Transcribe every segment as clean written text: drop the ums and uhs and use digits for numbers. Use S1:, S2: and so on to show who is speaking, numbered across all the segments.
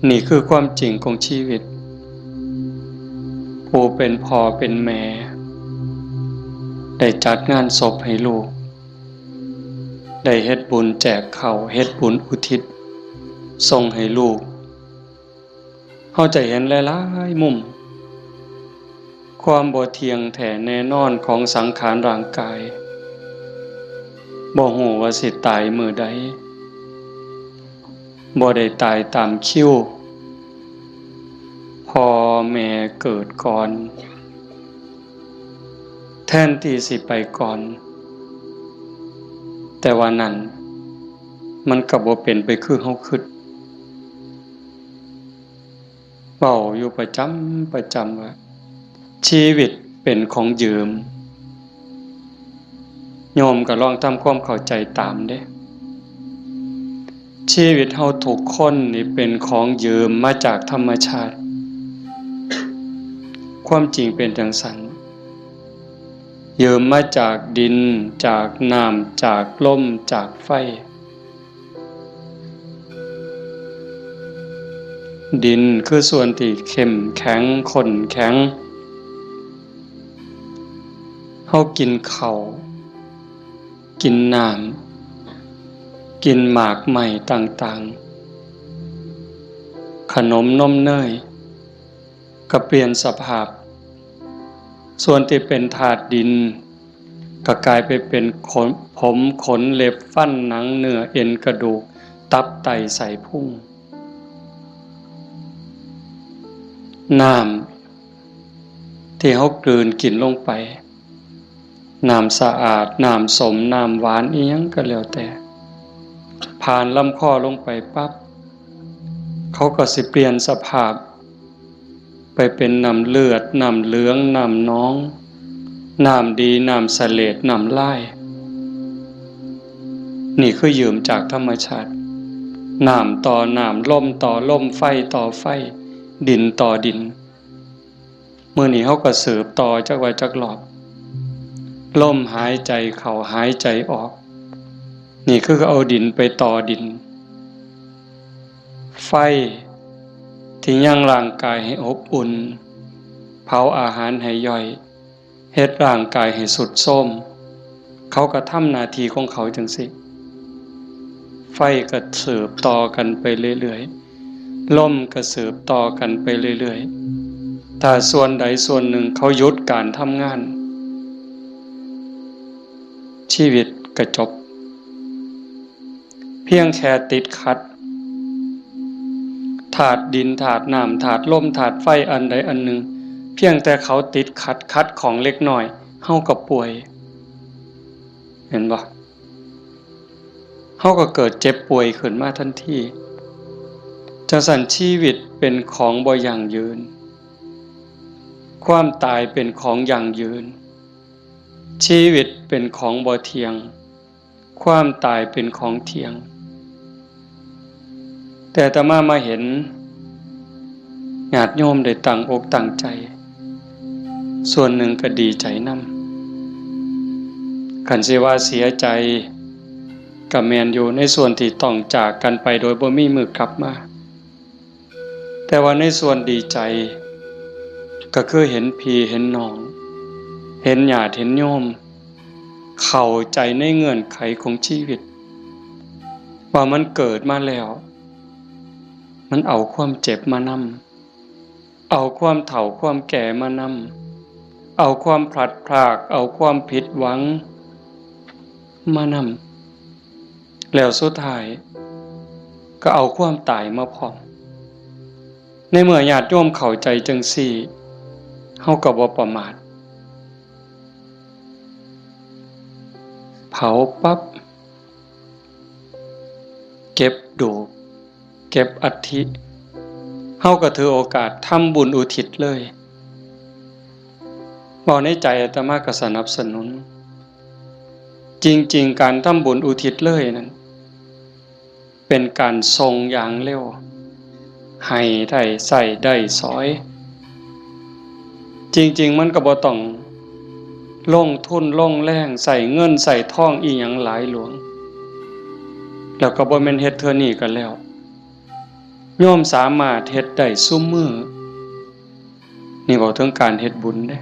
S1: นี่คือความจริงของชีวิตผู้เป็นพ่อเป็นแม่ได้จัดงานศพให้ลูกได้เฮ็ดบุญแจกข้าวเฮ็ดบุญอุทิศส่งให้ลูกเฮาจะเห็นหลายๆมุมความบ่เที่ยงแท้แน่นอนของสังขารร่างกายบ่ฮู้ว่าสิตายมื้อใดบ่ได้ตายตามคิวพ่อแม่เกิดก่อนแทนที่สิไปก่อนแต่ว่านั้นมันก็บ่เป็นไปคือเฮาคิดเว้าอยู่ประจำว่าชีวิตเป็นของยืมโยมก็ลองทำความเข้าใจตามเด้ชีวิตเฮาทุกคนนี่เป็นของยืมมาจากธรรมชาติความจริงเป็นจังซั่นยืมมาจากดินจากน้ำจากลมจากไฟดินคือส่วนที่เข้มแข็งข้นแข็งเฮากินข้าวกินน้ำกินหมากใหม่ต่างๆขนมนมเนยก็เปลี่ยนสภาพส่วนที่เป็นธาตุดินก็กลายไปเป็นผมขนเล็บฟันหนังเนื้อเอ็นกระดูกตับไตไส้พุงน้ำที่เฮากลืนกินลงไปน้ำสะอาดน้ำสมน้ำหวานอีหยังก็แล้วแต่ผ่านลำคอลงไปปั๊บเขาก็สิเปลี่ยนสภาพไปเป็นน้ำเลือดน้ำเหลืองน้ำน้องน้ำดีน้ำเสลดน้ำลายนี่คือยืมจากธรรมชาติน้ำต่อน้ำลมต่อลมไฟต่อไฟดินต่อดินมื้อนี้เฮาก็สืบต่อจักว่าจักรอบลมหายใจเข้าหายใจออกนี่คือเอาดินไปต่อดินไฟที่ยังร่างกายให้อบอุ่นเผาอาหารให้ย่อยเฮ็ดร่างกายให้สุดโทรมเขาก็ทำหน้าที่ของเขาจังซี่ไฟก็สืบต่อกันไปเรื่อยๆลมก็สืบต่อกันไปเรื่อยๆถ้าส่วนใดส่วนหนึ่งเขาหยุดการทำงานชีวิตก็จบเพียงแค่ติดขัดธาตุดินธาตุน้ำธาตุลมธาตุไฟอันใดอันหนึ่งเพียงแต่เขาติดขัดของเล็กน้อยเฮาก็ป่วยเห็นบ่เฮาก็เกิดเจ็บป่วยขึ้นมาทันทีจังซั่นชีวิตเป็นของบ่ยั่งยืนความตายเป็นของยั่งยืนชีวิตเป็นของบ่เที่ยงความตายเป็นของเที่ยงแต่อาตมาเห็นญาติโยมได้ตั้งอกตั้งใจส่วนหนึ่งก็ดีใจนำคันสิว่าเสียใจก็แม่นอยู่ในส่วนที่ต้องจากกันไปโดยบ่มีมื้อกลับมาแต่ว่าในส่วนดีใจก็คือเห็นพี่เห็นน้องเห็นญาติเห็นโยมเข้าใจในเงื่อนไขของชีวิตว่ามันเกิดมาแล้วมันเอาความเจ็บมานำเอาความเฒ่าความแก่มานำเอาความพลัดพรากเอาความผิดหวังมานำแล้วสุดท้ายก็เอาความตายมาพร้อมในเมื่อญาติโยมเข้าใจจังซี่เฮาก็บ่ประมาทเผาปั๊บเก็บดูกเก็บอัฐิเฮาก็ถือโอกาสทำบุญอุทิศเลยบ่ในใจอาตมาก็สนับสนุนจริงๆการทำบุญอุทิศเลยนั้นเป็นการทรงอย่างเร็วให้ได้ใส่ได้สอยจริงๆมันก็บ่ต้องลงทุนลงแรงใส่เงินใส่ทองอีหยังหลายหลวงแล้วก็บ่แม่นเฮ็ดเทื่อนี้กันแล้ว โยมสามารถเฮ็ดได้ซุมื้อนี่เว้าถึงการเฮ็ดบุญเด้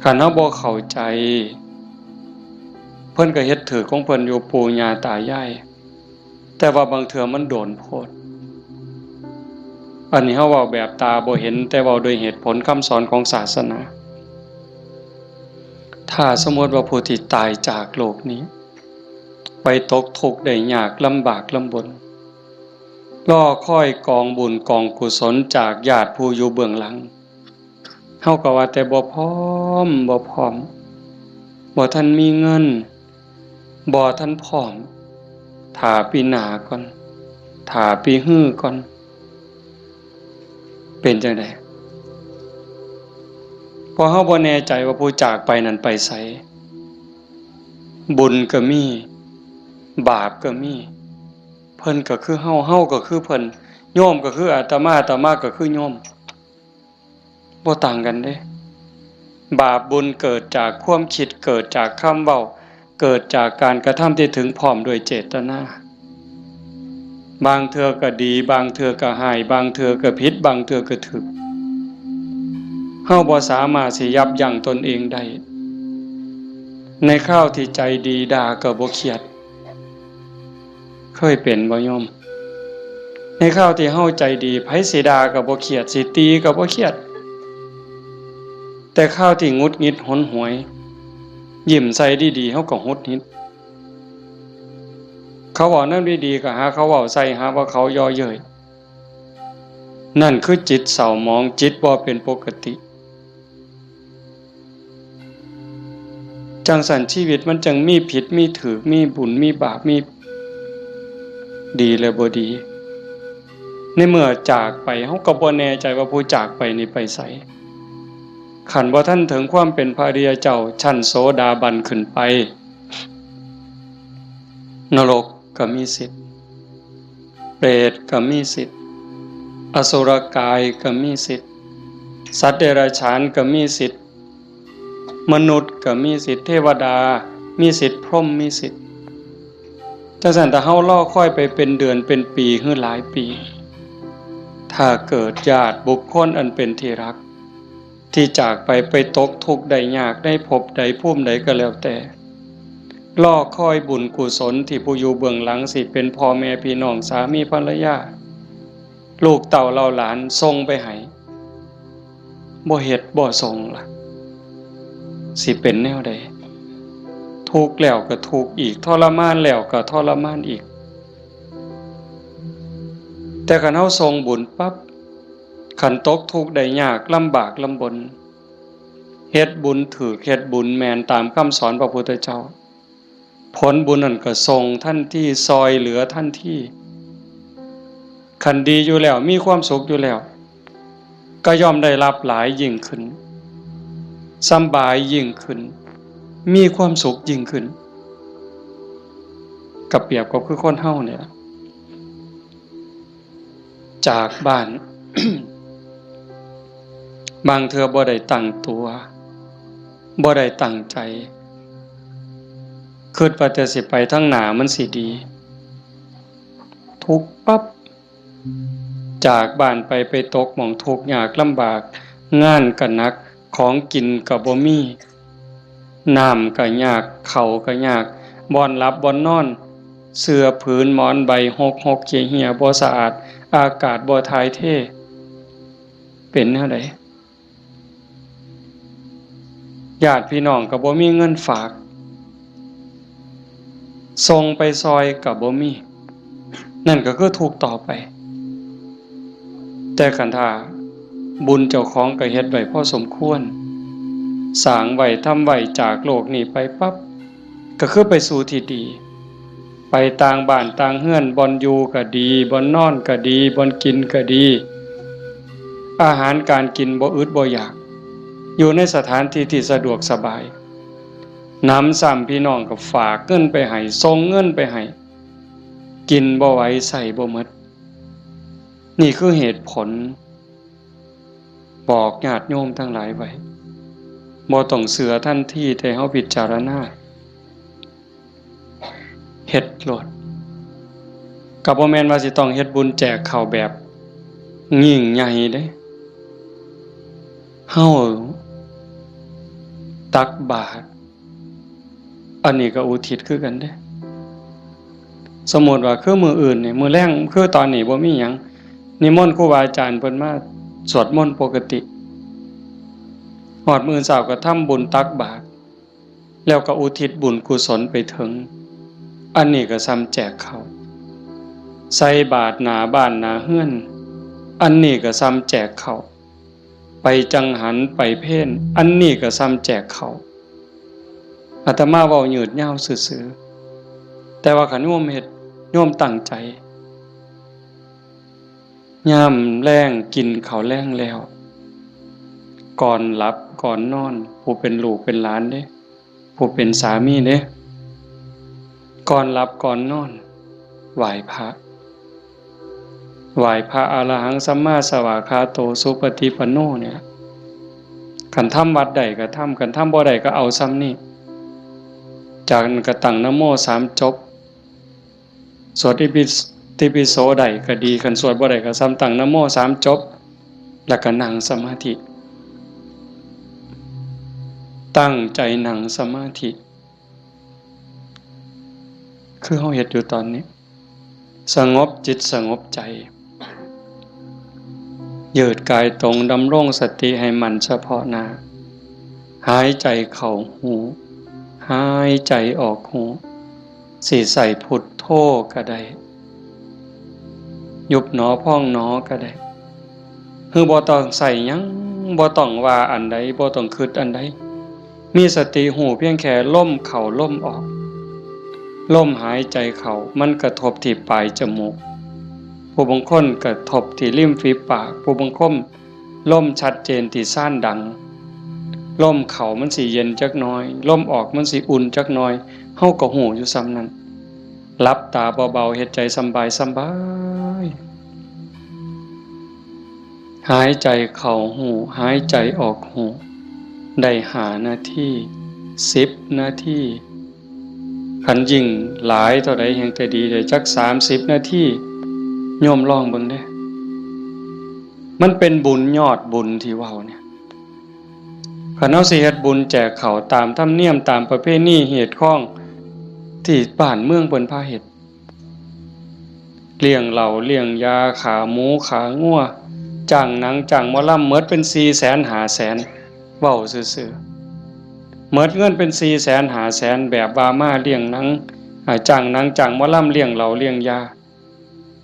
S1: คันเฮาบ่เข้าใจเพิ่นก็เฮ็ดถือของเพิ่นอยู่ปู่ย่าตายายแต่ว่าบางเทื่อมันโดนโพดอันนี้เฮาเว้าแบบตาบ่เห็นแต่เว้าด้วยเหตุผลคำสอนของศาสนาถ้าสมมติว่าผู้ที่ตายจากโลกนี้ไปตกทุกข์ได้ยากลำบากลำบนรอคอยกองบุญกองกุศลจากญาติผู้อยู่เบื้องหลังเฮาก็ว่าแต่บ่พร้อมบ่ทันมีเงินบ่ทันพร้อมถ้าปีหน้าก่อนถ้าปีฮื้อก่อนเป็นจังได๋เพราะเฮาบ่แน่ใจว่าผู้จากไปนั้นไปไสบุญก็มีบาปก็มีเพิ่นก็คือเฮาก็คือเพิ่นโยมก็คืออาตมาก็คือโยมบ่ต่างกันเด้บาปบุญเกิดจากความคิดเกิดจากคำเว้าเกิดจากการกระทำที่ถึงพร้อมด้วยเจตนาบางเทื่อก็ดีบางเทื่อก็ร้ายบางเทื่อก็ผิดบางเทื่อก็ถูกเฮาบ่สามารถสิยับยั้งตนเองได้ในคราวที่ใจดีด่าก็บ่เครียดเคยเป็นบ่โยมในคราวที่เฮาใจดีไผสิด่าก็บ่เครียดสิตีก็บ่เครียดแต่คราวที่หงุดหงิดหนหวยยิ้มใส่ดีๆเฮาก็หงุดหงิดเขาเว้านำดีๆก็หาเขาเว้าใส่หาว่าเขาย่อเย้ยนั่นคือจิตเศร้าหมองจิตบ่เป็นปกติจังสันชีวิตมันจังมีผิดมีถูกมีบุญมีบาปมีดีและบ่ดีในเมื่อจากไปเฮาก็บ่แน่ใจว่าผู้จากไปนี่ไปไสขันบ่ทันถึงความเป็นพระอริยเจ้าชั้นโสดาบันขึ้นไปนรกก็มีสิทธิ์เปรตก็มีสิทธิ์อสุรกายก็มีสิทธิ์สัตว์เดรัจฉานก็มีสิทธิ์มนุษย์ก็มีสิทธิ์เทวดามีสิทธิ์พรหมมีสิทธิ์จังซั่นถ้าเฮารอคอยไปเป็นเดือนเป็นปีหรือหลายปีถ้าเกิดญาติบุคคลอันเป็นที่รักที่จากไปตกทุกข์ได้ยากได้พบใดภูมิใดก็แล้วแต่รอคอยบุญกุศลที่ผู้อยู่เบื้องหลังสิเป็นพ่อแม่พี่น้องสามีภรรยาลูกเต่าเหล่าหลานส่งไปให้บ่เฮ็ดบ่ส่งล่ะสิเป็นแนวใดทุกข์แล้วก็ทุกข์อีกทรมานแล้วก็ทรมานอีกแต่คันเฮาส่งบุญปั๊บคันตกทุกข์ได้ยากลำบากลำบนเฮ็ดบุญถูกเฮ็ดบุญแม่นตามคำสอนพระพุทธเจ้าผลบุญนั่นก็ส่งทันทีซอยเหลือทันทีคันดีอยู่แล้วมีความสุขอยู่แล้วก็ย่อมได้รับหลายยิ่งขึ้นสำบายยิ่งขึ้นมีความสุขยิ่งขึ้นกับเปรียบกับคือคนเฮาเนี่ยจากบ้าน บางเทื่อบ่ได้ตั้งตัวบ่ได้ตั้งใจคิดว่าแต่สิไปทางหน้ามันสิดีทุกข์ปั๊บจากบ้านไปตกหม้องทุกข์ยากลำบากงานก็หนักของกินก็บ่มีน้ำก็ยากข้าวก็ยากบ่อนหลับบ่อนนอนเสื้อผืนหมอนใบหกเหี่ยบ่สะอาดอากาศบ่ถ่ายเทเป็นแนวใดญาติพี่น้องก็บ่มีเงินฝากส่งไปซอยก็บ่มีนั่นก็คือทุกข์ต่อไปแต่คันถ้าบุญเจ้าของก็เฮ็ดไว้พอสมควรสร้างไว้ทำไว้จากโลกนี้ไปปั๊บก็คือไปสู่ที่ดีไปต่างบ้านต่างเฮือนบ่อนอยู่ก็ดีบ่อนนอนก็ดีบ่อนกินก็ดีอาหารการกินบ่อึดบ่อยากอยู่ในสถานที่ที่สะดวกสบายน้ำซ้ำพี่น้องก็ฝากเงินไปให้ส่งเงินไปให้กินบ่ไหวใส่บ่หมดนี่คือเหตุผลบอกญาติโยมทั้งหลายไว้บ่ต้องเสือทันทีแต่เฮาพิจารณาเฮ็ดโลด ก็บ่แม่นว่าสิต้องเฮ็ดบุญแจกข้าวแบบยิ่งใหญ่เด้เฮาตักบาตรอันนี้ก็อุทิศคือกันเด้สมมุติว่าคือมื้ออื่นนี่มื้อแลงคือตอนนี้บ่มีหยังนิมนต์ครูบาอาจารย์เพิ่นมาสวดมนต์ปกติฮอดมื้อเช้าก็ทำบุญตักบาตรแล้วก็อุทิศบุญกุศลไปถึงอันนี้ก็ซ้ำแจกข้าวใส่บาตรหน้าบ้านหน้าเฮือนอันนี้ก็ซ้ำแจกข้าวไปจังหันไปเพลอันนี้ก็ซ้ำแจกข้าวอาตมาเว้ายืดยาวซื่อๆแต่ว่าคันโยมเฮ็ดโยมตั้งใจยามแลงกินข้าวแลงแล้วก่อนหลับก่อนนอนผู้เป็นลูกเป็นหลานเด้ผู้เป็นสามีเด้ก่อนหลับก่อนนอนไหว้พระอรหังสัมมาสวากขาโตสุปฏิปันโนเนี่ยคันทำวัดใดก็ทำคันทำบ่ใดก็เอาซ้ำนี่จากนั้นก็ตั้งนะโม3จบสวดอิติปิโสใดก็ดีคันสวดบ่ใดก็ซ้ำตั้งนะโม3จบแล้วก็นั่งสมาธิตั้งใจนั่งสมาธิคือเฮาเฮ็ดอยู่ตอนนี้สงบจิตสงบใจยืดกายตรงดำรงสติให้มันเฉพาะหน้าหายใจเข้าหูหายใจออกหูสิใส่พุทโธก็ได้ยุบหนอพองหนอก็ได้คือบ่ต้องใส่หยังบ่ต้องว่าอันใดบ่ต้องคิดอันใดมีสติหูเพียงแค่ลมเข้าลมออกลมหายใจเข้ามันกระทบที่ปลายจมูกผู้บางคนกระทบที่ริมฝีปากผู้บางคนลมชัดเจนที่ซ่านดังลมเข้ามันสิเย็นจักหน่อยลมออกมันสิอุ่นจักหน่อยเฮาก็หูอยู่ซ้ำนั้นหลับตาเบาๆเฮ็ดใจสบายหายใจเข้าหูหายใจออกหูได้5 นาที10 นาทีคันยิ่งหลายเท่าใดแห่งแต่ดีได้จัก30 นาทีโยมลองเบิ่งเด้มันเป็นบุญยอดบุญที่เว้าเนี่ยคันเฮาสิเฮ็ดบุญแจกข้าวตามธรรมเนียมตามประเพณีเหตุข้องที่บ้านเมืองเพิ่นพาเฮ็ดเลี้ยงเหล้าเลี้ยงยาขาหมูขางัวจ้างหนังจ้างหมอลำหมดเป็น 400,000 500,000เว้าซื่อๆหมดเงินเป็น 400,000 500,000แบบว่ามาเลี้ยงหนังจ้างหนังจ้างหมอลำเลี้ยงเหล้าเลี้ยงยา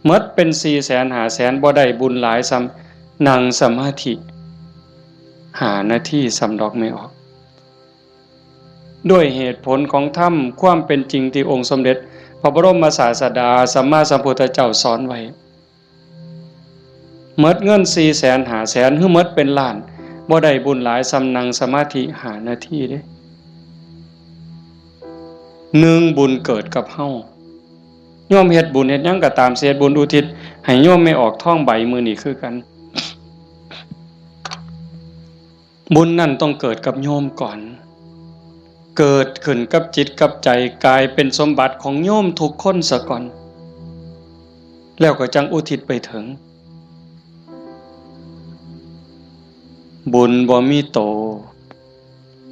S1: หมดเป็น 400,000 500,000บ่ได้บุญหลายซ้ำนั่งสมาธิ5 นาทีสำดอกไม่ออกด้วยเหตุผลของธรรมความเป็นจริงที่องค์สมเด็จพระบรมศาสดาสัมมาสัมพุทธเจ้าสอนไว้หมดเงิน 400,000 500,000 หรือหมดเป็นล้านบ่ได้บุญหลายซ้ำนั่งสมาธิ5 นาทีเด้1บุญเกิดกับเฮาโยมเฮ็ดบุญเฮ็ดหยังก็ตามเสียบุญอุทิศให้โยมไม่ออกท้องใบมื้อนี้คือกันบุญนั่นต้องเกิดกับโยมก่อนเกิดขึ้นกับจิตกับใจกลายเป็นสมบัติของโยมทุกคนซะก่อนแล้วก็จังอุทิศไปถึงบุญบ่มีโต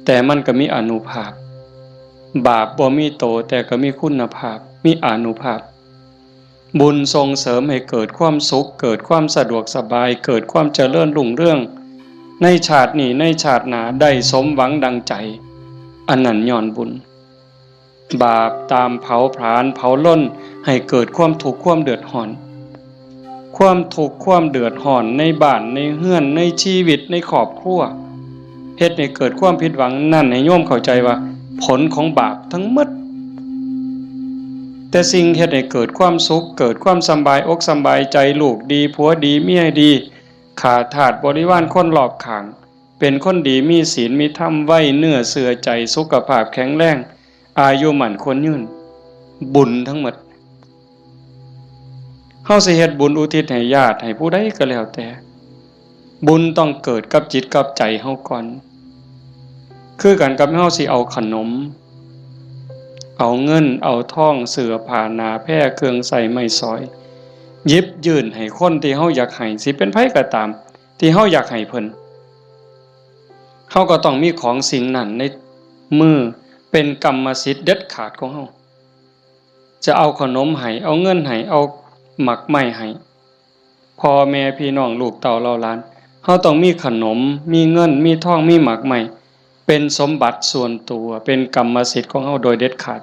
S1: แต่มันก็มีอานุภาพบาปบ่มีโตแต่ก็มีคุณภาพมีอานุภาพบุญส่งเสริมให้เกิดความสุขเกิดความสะดวกสบายเกิดความเจริญรุ่งเรืองในชาตินี้ในชาติหน้าได้สมหวังดังใจอันนั้นย้อนบุญบาปตามเผาผลาญเผาล้นให้เกิดความทุกข์ความเดือดร้อนความทุกข์ความเดือดร้อนในบ้านในเฮือนในชีวิตในครอบครัวเฮ็ดให้เกิดความผิดหวังนั่นให้โยมเข้าใจว่าผลของบาปทั้งหมดแต่สิ่งเฮ็ดให้เกิดความสุขเกิดความสำบายอกสำบายใจลูกดีผัวดีเมียดีขาทาสบริวารคนรอบข้างเป็นคนดีมีศีลมีธรรมไว้เนื้อเสื่อใจสุขภาพแข็งแรงอายุมั่นคนยืนบุญทั้งหมดเฮาสิเฮ็ดบุญอุทิศให้ญาติให้ผู้ใดก็แล้วแต่บุญต้องเกิดกับจิตกับใจเฮาก่อนคือกันกับเฮาสิเอาขนมเอาเงินเอาทองเสื้อผ้าหนาแพร่เครื่องใส่ไม้สอย หยิบยื่นให้คนที่เฮาอยากให้สิเป็นไผก็ตามที่เฮาอยากให้เพิ่นเฮาก็ต้องมีของสิ่งนั้นในมือเป็นกรรมสิทธิ์เด็ดขาดของเฮาจะเอาขนมให้เอาเงินให้เอาหมักไม้ให้พ่อแม่พี่น้องลูกเต้าเหล่าหลานเฮาต้องมีขนมมีเงินมีทองมีหมักไม้เป็นสมบัติส่วนตัวเป็นกรรมสิทธิ์ของเฮาโดยเด็ดขาด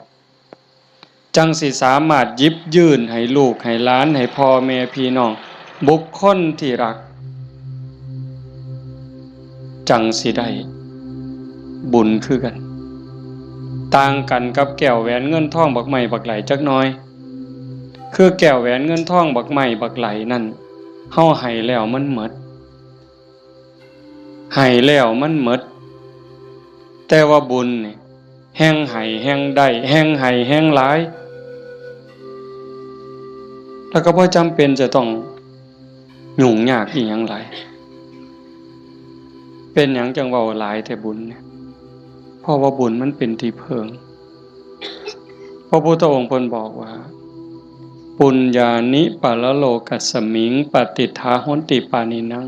S1: จังสิสามารถหยิบยื่นให้ลูกให้หลานให้พ่อแม่พี่น้องบุคคลที่รักจังสิได้บุญคือกันต่างกันกับแก้วแหวนเงินทองบักไม้บักไหลจักน้อยคือแก้วแหวนเงินทองบักไม้บักไหลนั่นเฮาให้แล้วมันหมดให้แล้วมันหมดแต่ว่าบุญนี่แห่งให้แห่งได้แห่งให้แห่งหลายแล้วก็บ่จำเป็นจะต้องยุ่งยากอีหยังหลายเป็นหยังจังเว้าหลายแต่บุญเนี่ยเพราะว่าบุญมันเป็นที่เพิงพระพุทธองค์เพิ่นบอกว่าปุญญานิปะละโลกัสสมิงปฏิทาหนติปานินัง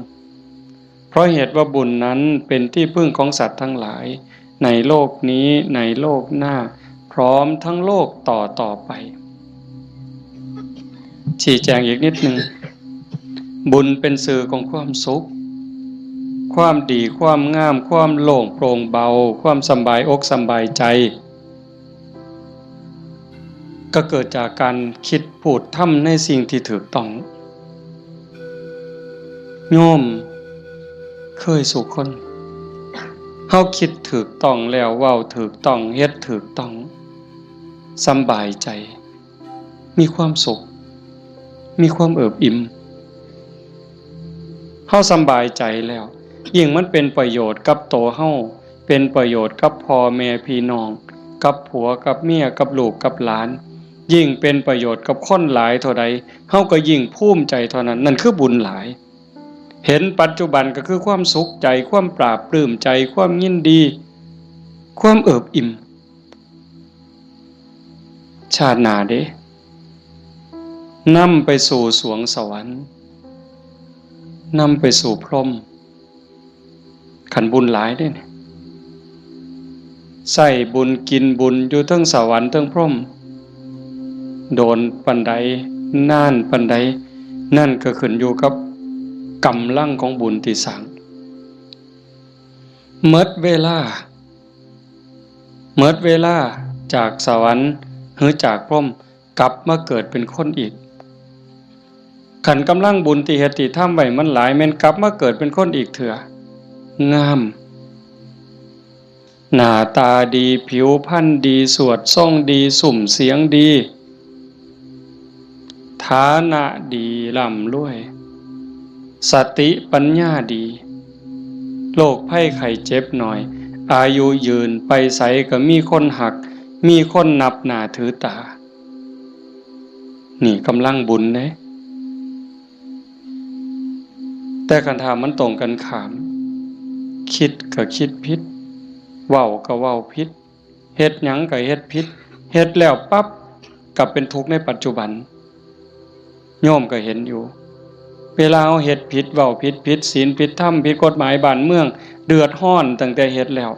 S1: เพราะเหตุว่าบุญนั้นเป็นที่พึ่งของสัตว์ทั้งหลายในโลกนี้ในโลกหน้าพร้อมทั้งโลกต่อไปชี้แจงอีกนิดนึงบุญเป็นสื่อของความสุขความดีความงามความโล่งโปร่งเบาความสบายอกสบายใจก็เกิดจากการคิดพูดทำในสิ่งที่ถูกต้องโยมเคยสู่คนเฮาคิดถูกต้องแล้วเว้าถูกต้องเฮ็ดถูกต้องสบายใจมีความสุขมีความเอิบอิ่มเฮาสบายใจแล้วยิ่งมันเป็นประโยชน์กับตัวเฮาเป็นประโยชน์กับพ่อแม่พี่น้องกับผัวกับเมียกับลูกกับหลานยิ่งเป็นประโยชน์กับคนหลายเท่าใดเฮาก็ยิ่งภูมิใจเท่านั้นนั่นคือบุญหลายเห็นปัจจุบันก็คือความสุขใจความปราบปลื้มใจความยินดีความเอิบอิ่มชาติหน้าเด้นำไปสู่สวงสวรรค์นำไปสู่พรหมขันบุญหลายได้เนี่ยใส่บุญกินบุญอยู่ทั้งสวรรค์ทั้งพรหมโดนปันใดน่านปันใดนั่นก็ขึ้นอยู่กับกำลังของบุญที่สร้างเมิดเวลาจากสวรรค์หรือจากพรหมกลับมาเกิดเป็นคนอีกขันกำลังบุญที่เฮ็ดที่ทำไว้มันหลายแม่นกลับมาเกิดเป็นคนอีกเถื่องามหน้าตาดีผิวพรรณดีสวดทรงดีสุ่มเสียงดีฐานะดีร่ำรวยสติปัญญาดีโรคภัยไข้เจ็บหน่อยอายุยืนไปไสก็มีคนหักมีคนนับหน้าถือตานี่กำลังบุญเด้แต่คันถามมันตรงกันข้ามคิดก็คิดผิดเว้าก็เว้าผิดเฮ็ดหยังก็เฮ็ดผิดเฮ็ดแล้วปั๊บก็เป็นทุกข์ในปัจจุบันโยมก็เห็นอยู่เวลาเอาเฮ็ดผิดเว้าผิดศีลผิดธรรมผิดกฎหมายบ้านเมืองเดือดร้อนตั้งแต่เฮ็ดแล้ว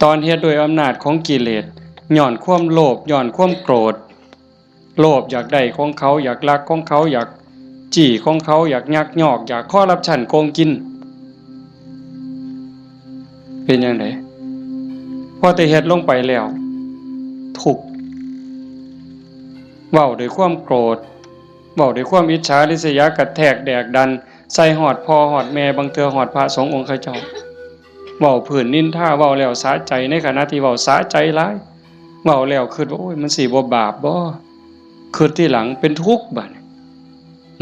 S1: ตอนเฮ็ดโดยอำนาจของกิเลสย้อนความโลภย้อนความโกรธโลภอยากได้ของเขาอยากลักของเขาอยากจี้ของเขาอยากยักยอกอยากคอร์รัปชันโกงกินเป็นยังไงพอแต่เฮ็ดลงไปแล้วทุกข์เว้าด้วยความโกรธเว้าด้วยความอิจฉาริษยากระแทกแดกดันใส่หอดพ่อหอดแม่บางเทื่อหอดพระสงฆ์องค์ข้าเจ้าเว้าผื่นนินท่าเว้าแล้วสะใจในขณะที่เว้าสะใจหลายเว้าแล้วคิดว่าโอ้ยมันสิบ่บาปบ่คิดที่หลังเป็นทุกข์บัด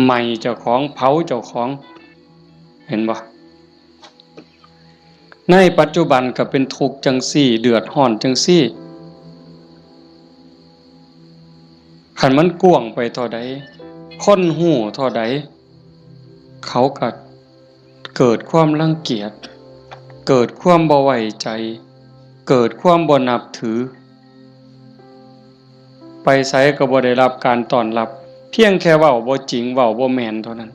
S1: ใหม่เจ้าของเผาเจ้าของเห็นบ่ในปัจจุบันก็เป็นทุกข์จังซี่เดือดร้อนจังซี่คันมันกว้างไปเท่าใดคนหู้เท่าใดเขาก็เกิดความรังเกียจเกิดความบ่ไว้ใจเกิดความบ่นับถือไปไสก็บ่ได้รับการต้อนรับ เพียงแค่เว้าบ่จริงเว้าบ่แม่นเท่านั้น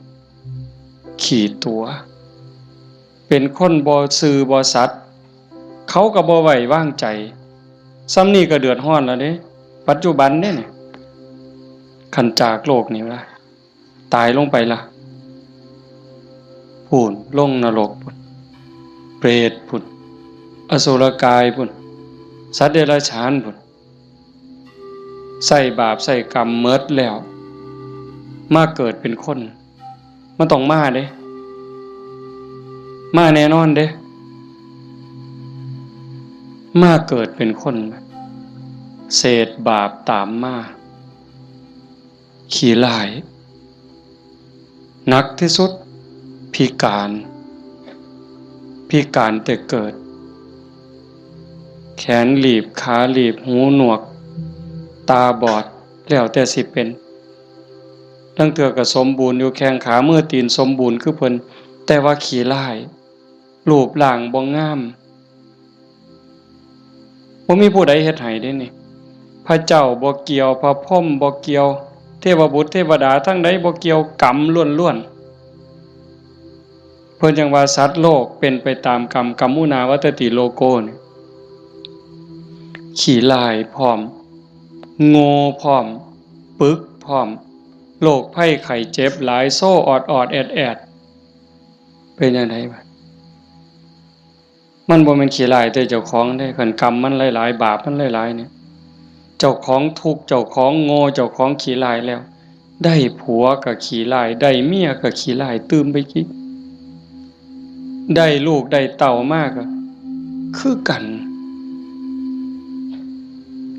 S1: ขี่ตัวเป็นคนบ่ซื่อบ่สัตย์เขาก็บ่ไว้วางใจซ้ำนี้ก็เดือดร้อนแล้วเด้ปัจจุบันเนี่ยคันจากโลกนี้ว่าตายลงไปล่ะพูนลงนรกพุ่นเปรตพุ่นอสุรกายพุ่นสัตว์เดรัจฉานพุ่นใส่บาปใส่กรรมเมิดแล้วมาเกิดเป็นคนมันต้องมาเด้มาแน่นอนเด้มาเกิดเป็นคนเศษบาปตามมาขี้ร้ายหนักที่สุดพิการแต่เกิดแขนหลีบขาหลีบหูหนวกตาบอดแล้วแต่สิเป็นตั้งเถื่อก็สมบูรณ์อยู่แข้งขามือตีนสมบูรณ์คือเพิ่นแต่ว่าขี้ร้ายรูปร่างบ่งามบ่มีผู้ใดเฮ็ดให้เด้นี่พระเจ้าบ่เกี่ยวพระพรหมบ่เกี่ยวเทวบุตรเทวดาทั้งใดบ่เกี่ยวกรรมล้วนๆเพิ่นจังว่าสัตว์โลกเป็นไปตามกรรมกัมมุนาวัตติโลโกนี่ขี้ร้ายพร้อมโง่พร้อมปึกพร้อมโรคภัยไข้เจ็บหลายโซ่ออดแอดเป็นจังได๋บัดมันบ่แม่นขี้ร้ายแต่เจ้าของเด้คันกรรมมันหลายๆบาปมันหลายๆเนี่ยเจ้าของทุกข์เจ้าของโง่เจ้าของขี้ร้ายแล้วได้ผัวก็ขี้ร้ายได้เมียก็ขี้ร้ายตื่มไปกินได้ลูกได้เต้ามาก็คือกัน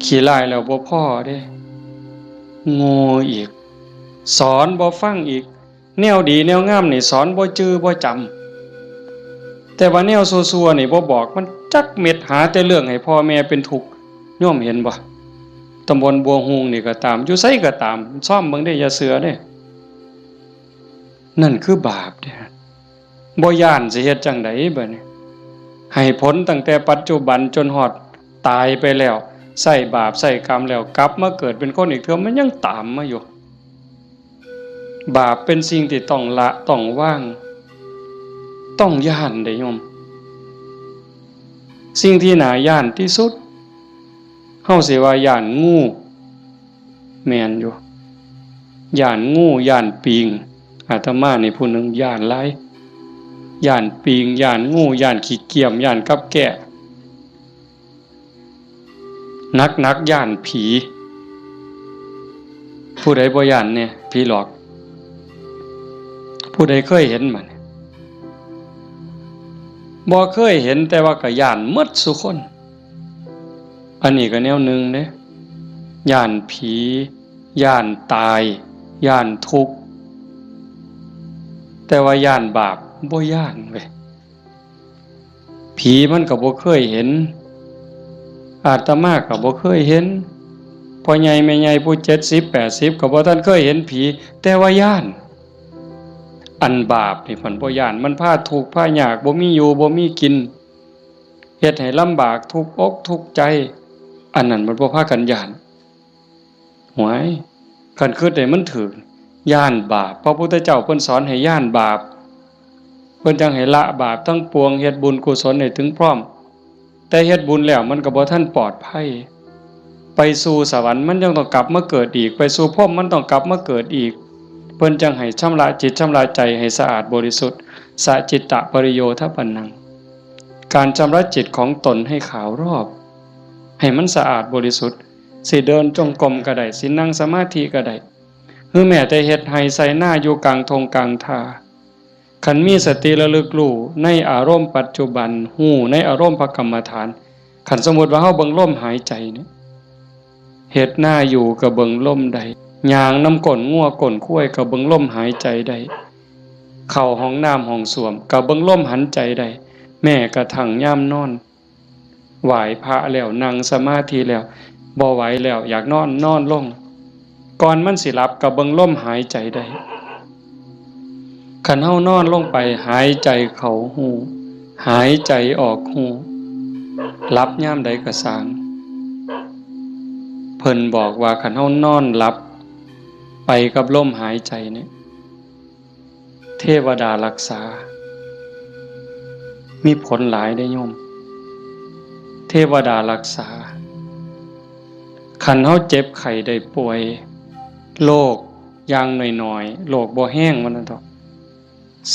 S1: ขี้ร้ายแล้วบ่พอเด้โง่อีกสอนบ่ฟังอีกแนวดีแนวงามนี่สอนบ่จื้อบ่จำแต่ว่าแนวซั่วๆนี่บ่บอกมันจักเม็ดหาแต่เรื่องให้พ่อแม่เป็นทุกข์โยมเห็นบ่ตำบลบัวฮูงนี่ก็ตามอยู่ไสก็ตามซ่อมเบิ่งได้อย่าเสือเด้นั่นคือบาปเด้บ่ย้านสิเฮ็ดจังได๋บัดนี้ให้ผลตั้งแต่ปัจจุบันจนฮอดตายไปแล้วใส่บาปใส่กรรมแล้วกลับมาเกิดเป็นคนอีกเทื่อมันยังตามมาอยู่บาปเป็นสิ่งที่ต้องละต้องวางต้องย้านเด้โยมสิ่งที่น่าย้านที่สุดเฮาสิว่าย้านงูแม่นอยู่ย้านงูย้านปิงอาตมานี่ผู้หนึงย้านหลายย้านปิงย้านงูย้านขี้เกียจย้านกับแกะนักย้านผีผู้ใดบ่ย้านเนี่ยผีหลอกผู้ใดเคยเห็นมันบ่เคยเห็นแต่ว่าก็ย้านหมดซุคนอันนี้ก็แนวหนึ่งเด้ย้านผีย้านตายย้านทุกข์แต่ว่าย้านบาปบ่ย้านเว้ยผีมันก็บ่เคยเห็นอาตมาก็บ่เคยเห็นพ่อใหญ่แม่ใหญ่ผู้70 80ก็บ่ทันเคยเห็นผีแต่ว่าย้านอันบาปนี่เพิ่นบ่ย้านมันพาทุกข์พายากบ่มีอยู่บ่มีกินเฮ็ดให้ลำบากทุกข์อกทุกข์ใจอันนั้นมันบ่พากันย้านหวยคันคิดได้มันถูกย้านบาปพระพุทธเจ้าเพิ่นสอนให้ย้านบาปเพิ่นจังให้ละบาปทั้งปวงเฮ็ดบุญกุศลให้ถึงพร้อมแต่เฮ็ดบุญแล้วมันก็บ่ทันปลอดภัยไปสู่สวรรค์มันยังต้องกลับมาเกิดอีกไปสู่พรหมมันต้องกลับมาเกิดอีกเพิ่นจังให้ชำระจิตชำระใจให้สะอาดบริสุทธิ์สะจิตตะปริโยทปันนังการชำระจิตของตนให้ขาวรอบให้มันสะอาดบริสุทธิ์สิเดินจงกรมก็ได้สินั่งสมาธิก็ได้หรือแม้แต่เฮ็ดให้ใส่หน้าอยู่กลางทงกลางทาคันมีสติระลึกรู้ในอารมณ์ปัจจุบันฮู้ในอารมณ์พระกรรมฐานคันสมมุติว่าเฮาเบิ่งลมหายใจเนี่ยเฮ็ดหน้าอยู่ก็เบิ่งลมได้ย่างน้ำก้นงัวก้นข้วยก็เบิ่งลมหายใจได้เข้าห้องน้ำห้องส้วมก็เบิ่งลมหันใจได้แม้กระทั่งยามนอนไหว้พระแล้วนั่งสมาธิแล้วบ่ไหวแล้วอยากนอนลงก่อนมันสิหลับก็เบิ่งลมหายใจได้คันเฮานอนลงไปหายใจเข้าหูหายใจออกหูหลับยามใดก็สร้างเพิ่นบอกว่าคันเฮานอนหลับไป ไปกับลมหายใจเนี่ยเทวดารักษามีผลหลายได้โยมเทวดารักษาคันเฮาเจ็บไข้ได้ป่วยโรคอย่างน้อยๆโรคบ่แห้งมันนั่นดอก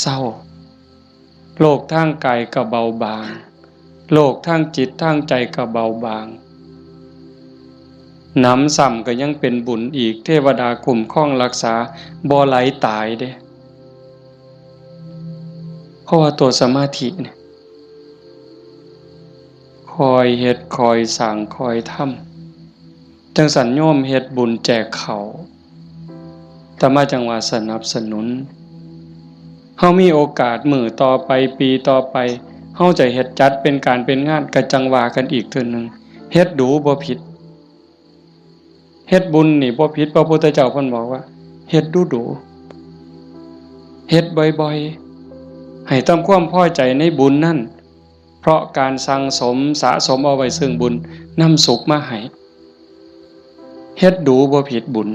S1: เศร้าโรคทางกายก็เบาบางโรคทางจิตทางใจก็เบาบางน้ำซ้ำก็ยังเป็นบุญอีกเทวดาคุ้มครองรักษาบ่ไหลตายเด้เพราะว่าตัวสมาธิเนี่ยคอยเฮ็ดคอยสร้างคอยทำจังสันโยมเฮ็ดบุญแจกเขาแต่มาจังว่าสนับสนุนเฮามีโอกาสมื้อต่อไปปีต่อไปเฮาจะเฮ็ดจัดเป็นการเป็นงานก็จังว่ากันอีกเทื่อนึงเฮ็ดดูบ่ผิดเฮ็ดบุญนี่บ่ผิดพระพุทธเจ้าเพิ่นบอกว่าเฮ็ดดูๆเฮ็ดบ่อยๆให้ทำความพอใจในบุญนั่นเพราะการสั่งสมสะสมเอาไว้ซึ่งบุญนำสุขมาให้เฮ็ดดูบ่ผิดบุญ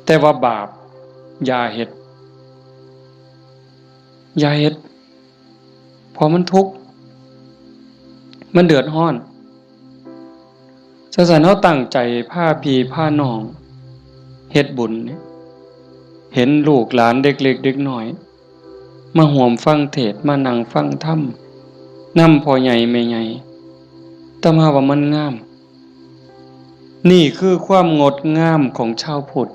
S1: แต่ว่าบาปอย่าเฮ็ดเพราะมันทุกข์มันเดือดร้อนฉะนั้นเฮาตั้งใจพาพี่พาน้องเฮ็ดบุญเนี่ยเห็นลูกหลานเด็กเล็กเด็กน้อยมาร่วมฟังเทศน์มานั่งฟังธรรมนำพ่อใหญ่แม่ใหญ่แต่มาว่ามันงามนี่คือความงดงามของชาวพุทธ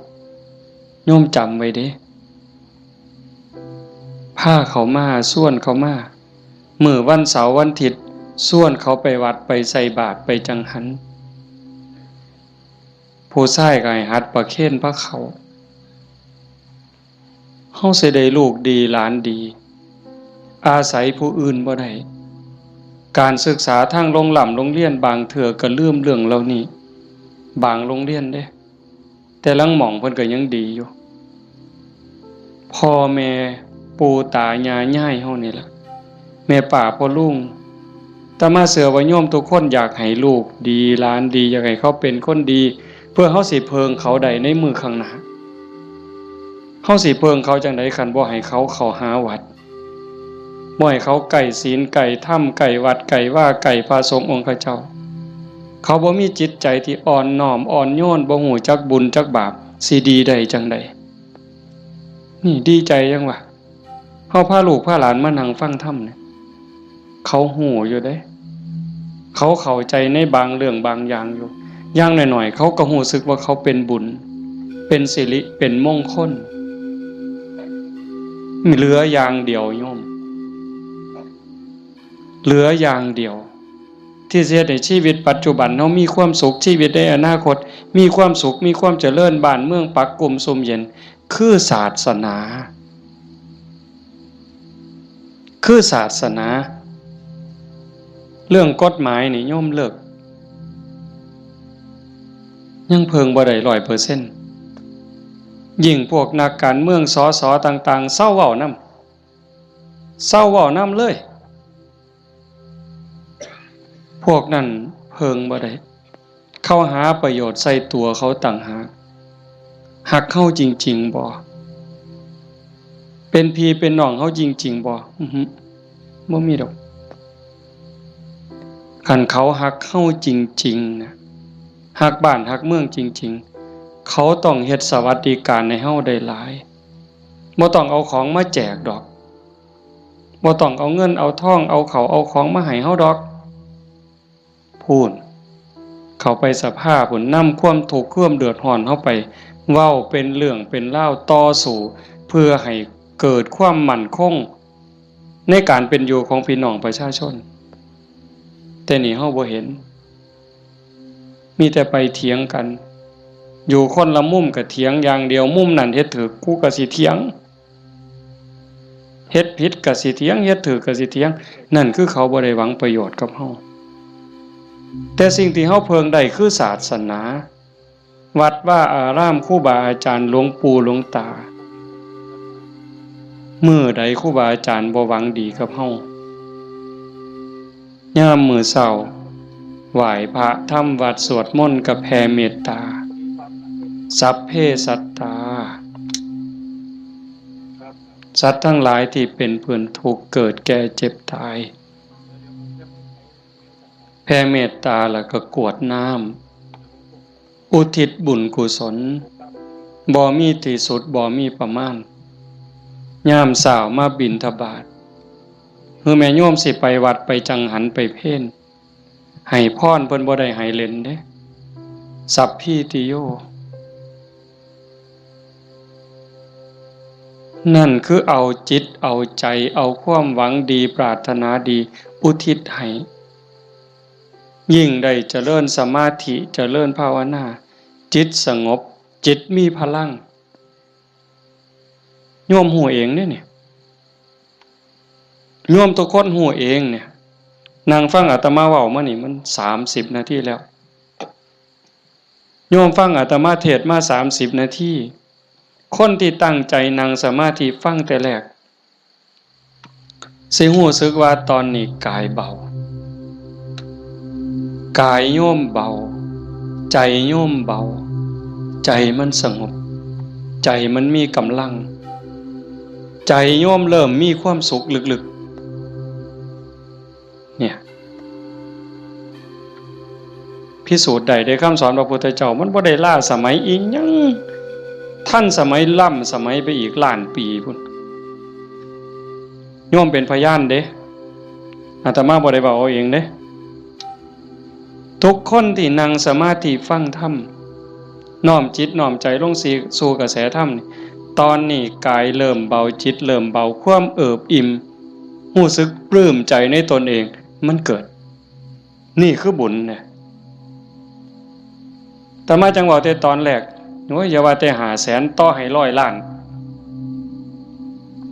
S1: โยมจำไว้เด้พาเขามาส่วนเขามามื้อวันเสาร์วันอาทิตย์ส่วนเขาไปวัดไปใส่บาตรไปจังหันผู้ชายก็ให้หัดประเคนพระเขาเฮาสิได้ลูกดีหลานดีอาศัยผู้อื่นบ่ได้การศึกษาทางโรงเรียนบางเถื่อก็ลืมเรื่องเหล่านี้บางโรงเรียนเด้แต่ลังหม่องเพิ่นก็ยังดีอยู่พ่อแม่ปู่ตายายย่ายเฮานี่ล่ะแม่ป้าพ่อลุงแต่มาเสือว่าโยมทุกคนอยากให้ลูกดีหลานดีอยากให้เขาเป็นคนดีเพื่อเฮาสิเพิงเขาได้ในมือข้างหน้าเฮาสิเพิงเขาจังได๋คันบ่ให้เขาเข้าหาวัดบ่ให้เขาไก่ศีลไก่ถ้ำไก่วัดไก่ว่าไก่พระสงฆ์องค์ข้าเจ้าเขาบ่มีจิตใจที่อ่อนน้อมอ่อนโยนบ่ฮู้จักบุญจักบาปสิดีได้จังได๋นี่ดีใจจังวะเฮาพาลูกพาหลานมานั่งฟังธรรมเนี่ยเขาฮู้อยู่เด้เขาเข้าใจในบางเรื่องบางอย่างอยู่อย่างหน่อยๆเขาก็รู้สึกว่าเขาเป็นบุญเป็นสิริเป็นมงคลเหลืออย่างเดียวโยมเหลืออย่างเดียวที่จะในชีวิตปัจจุบันเฮามีความสุขชีวิตในอนาคตมีความสุขมีความเจริญบ้านเมืองปักกลุ่มสมเย็นคือศาสนาเรื่องกฎหมายนี่โยมเลิกยังเพิงบ่ได้ 100% ยิ่งพวกนักการเมืองสสต่างๆเศร้าเว้านำเลยพวกนั้นเพิงบ่ได้เข้าหาประโยชน์ใส่ตัวเขาต่างหากหักเข้าจริงๆบ่เป็นพี่เป็นน้องเขาจริงๆบ่บ่มีดอกคันเขาหักเข้าจริงๆนะหักบ้านหักเมืองจริงๆเขาต้องเฮ็ดสวัสดิการให้เฮาได้หลายบ่ต้องเอาของมาแจกดอกบ่ต้องเอาเงินเอาทองเอาเขาเอาของมาให้เฮาดอกพูนเขาไปสภาพพุ่นนำความทุกข์ความเดือดร้อนเฮาไปเว้าเป็นเรื่องเป็นราวต่อสู้เพื่อให้เกิดความมั่นคงในการเป็นอยู่ของพี่น้องประชาชนแต่นี่เฮาบ่เห็นมีแต่ไปเถียงกันอยู่คนละมุมก็เถียงอย่างเดียวมุมนั้นเฮ็ดถูกกูก็สิเถียงเฮ็ดผิดก็สิเถียงเฮ็ดถูกก็สิเถียงนั่นคือเขาบ่ได้หวังประโยชน์กับเฮาแต่สิ่งที่เฮาเพิงได้คือศาสนาวัดว่าอารามครูบาอาจารย์หลวงปู่หลวงตามื้อใดครูบาอาจารย์บ่หวังดีกับเฮายามมื้อเช้าไหว้พระทำวัดสวดมนต์กับแผ่เมตตาสัพเพสัตตา สัตว์ทั้งหลายที่เป็นเพื่อนทุกข์เกิดแก่เจ็บตายแผ่เมตตาแล้วก็กรวดน้ำอุทิศบุญกุศลบ่มีที่สุดบ่มีประมาณยามสาวมาบิณฑบาตแม่โยมสิไปวัดไปจังหันไปเพ่นให้พรเพิ่นบ่ได้ให้เล่นเด้สัพพิติโยนั่นคือเอาจิตเอาใจเอาความหวังดีปรารถนาดีอุทิศให้ยิ่งได้เจริญสมาธิเจริญภาวนาจิตสงบจิตมีพลังโยมหูเองเนี่ยโยมทุกคนหูเองเนี่ยนั่งฟังอาตมาเว้ามานี่มัน30 นาทีแล้วโยมฟังอาตมาเทศมา30 นาทีคนที่ตั้งใจนั่งสมาธิฟังแต่แรกสิรู้สึกว่าตอนนี้กายเบากายโยมเบาใจโยมเบาใจมันสงบใจมันมีกำลังใจโยมเริ่มมีความสุขลึกๆเนี่ยพิสูจน์ได้คำสอนพระพุทธเจ้ามันบ่ได้ล้าสมัยอีกยังท่านสมัยล้ำสมัยไปอีกล้านปีพุ่นโยมเป็นพยานเด้อาตมาบ่ได้เว้าเอาเองเด้ทุกคนที่นั่งสมาธิฟังธรรมน้อมจิตน้อมใจลงสู่กระแสธรรมตอนนี้กายเริ่มเบาจิตเริ่มเบาความเอิบอิ่มรู้สึกปลื้มใจในตนเองมันเกิดนี่คือบุญเนี่ยแต่มาจังหวะแต่ตอนแรกโอ้ยอย่าว่าแต่500,000ต่อให้100 ล้าน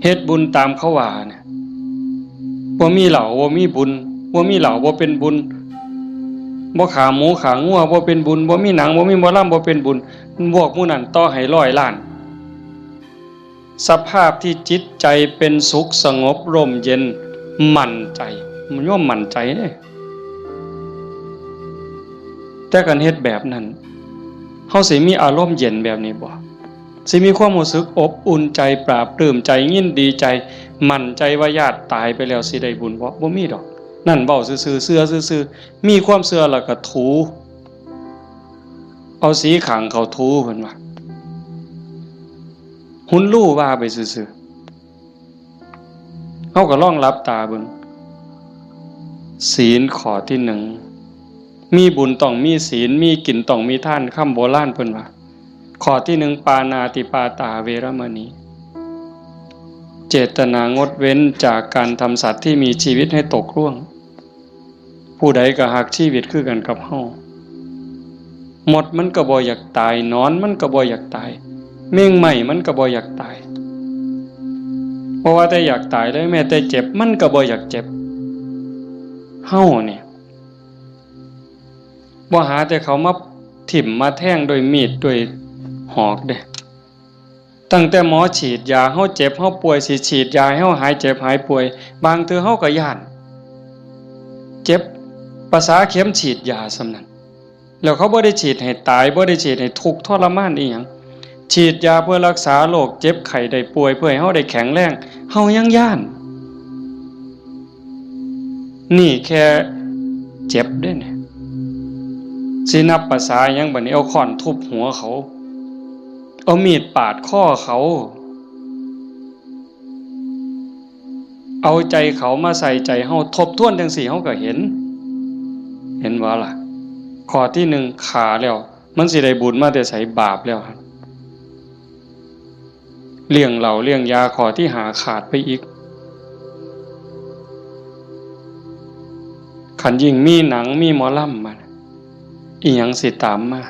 S1: เฮ็ดบุญตามเขาว่าเนี่ยบ่มีเหล้าบ่มีบุญบ่มีเหล้าบ่เป็นบุญบ่ขาหมูขางัวบ่เป็นบุญบ่มีหนังบ่มีหมอลำบ่เป็นบุญพวกหมู่นั้นต่อให้100 ล้านสภาพที่จิตใจเป็นสุขสงบร่มเย็นมั่นใจมันย่อมมั่นใจเด้แต่กันเฮ็ดแบบนั้นเฮาสิมีอารมณ์เย็นแบบนี้บ่สิมีความรู้สึกอบอุ่นใจปราบปลื้มใจยินดีใจมั่นใจว่าญาติตายไปแล้วสิได้บุญบ่มีดอกนั่นเว้าซื่อๆเชื่อซื่อๆมีความเชื่อแล้วก็ถูเอาสีขางเขาถูเพิ่นว่าหุ่นลู่ว่าไปซื่อๆเฮาก็ลองหลับตาเบิ่งศีลข้อที่1มีบุญต้องมีศีลมีกินต้องมีทานคำโบราณเพิ่นว่าข้อที่1ปานาติปาตาเวรมณีเจตนางดเว้นจากการทำสัตว์ที่มีชีวิตให้ตกล่วงผู้ใดก็หักชีวิตคือกันกับเฮาหมดมันก็บ่อยากตายนอนมันก็บ่อยากตายเม่งใหม่มันก็บ่อยากตายเพราะว่าแต่อยากตายเลยแม้แต่เจ็บมันก็บ่อยากเจ็บเฮาเนี่ยบ่หาแต่เขามาถิ่มมาแทงโดยมีดโดยหอกเด้ตั้งแต่หมอฉีดยาเฮาเจ็บเฮาป่วยสิฉีดยาให้เฮาหายเจ็บหายป่วยบางเทื่อเฮาก็ย้านเจ็บภาษาเข็มฉีดยาซำนั้นแล้วเขาบ่ได้ฉีดให้ตายบ่ได้ฉีดให้ทุกข์ทรมานอีหยังฉีดยาเพื่อรักษาโรคเจ็บไข้ได้ป่วยเพื่อให้เฮาได้แข็งแรงเฮายังย้านนี่แค่เจ็บเด้เนี่ยสินับภาษาหยังบัดนี้เอาค้อนทุบหัวเขาเอามีดปาดคอเขาเอาใจเขามาใส่ใจเฮาทบทวนจังซี่เฮาก็เห็นว่าล่ะข้อที่1ขาแล้วมันสิได้บุญมาแต่ไสบาปแล้วครับเลี้ยงเหล้าเลี้ยงยาข้อที่5ขาดไปอีกคันยิ่งมีหนังมีหมอลำมาอีหยังสิตามมา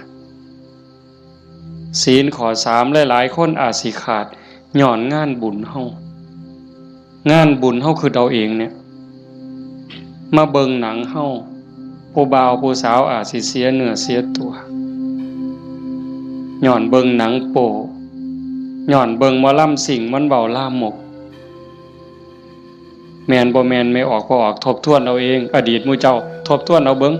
S1: ศีลข้อ3หลายๆคนอาจสิขาดย้อนงานบุญเฮางานบุญเฮาคือเอาเองเนี่ยมาเบิ่งหนังเฮาผู้บ่าวผู้สาวอาจสิเสียเนื้อเสียตัวย้อนเบิ่งหนังโป๊ย้อนเบิ่งหมอลำสิ่งมันเว้าลามกแม่นบ่แม่นไม่ออกบ่ออกทบทวนเอาเองอดีตหมู่เจ้าทบทวนเอาเบิ่ง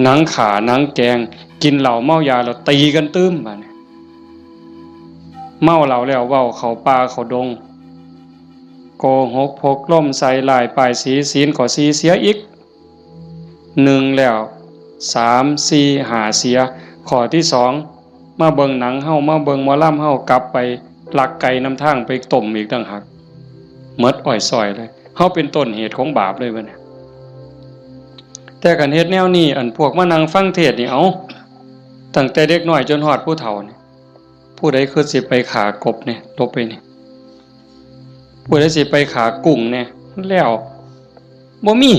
S1: หนังขาหนังแกงกินเหล้าเมายาแล้วตีกันตื้มบัดนี้ เมาเหล้าแล้วเว้าเข้าป่าเข้าดงโกหกพกล่มใส่ลายป้ายสีศีลก็สีเสียอีก1แล้ว3 4 5เสียข้อที่2มาเบิ่งหนังเฮามาเบิ่งหมอลำเฮากลับไปลักไก่นำทางไปต้มอีกต่างหากหมดอ้อยซอยเลยเฮาเป็นต้นเหตุของบาปเลยบัดนี้แต่กันเฮ็ดแนวนี้อันพวกมานั่งฟังเทศน์นี่เอาตั้งแต่เด็กน้อยจนฮอดผู้เฒ่านี่ผู้ใดคือสิไปขากบเนี่ยลบไปนี่ผู้ใดสิไปขากุ้งเนี่ยแล้วบ่มี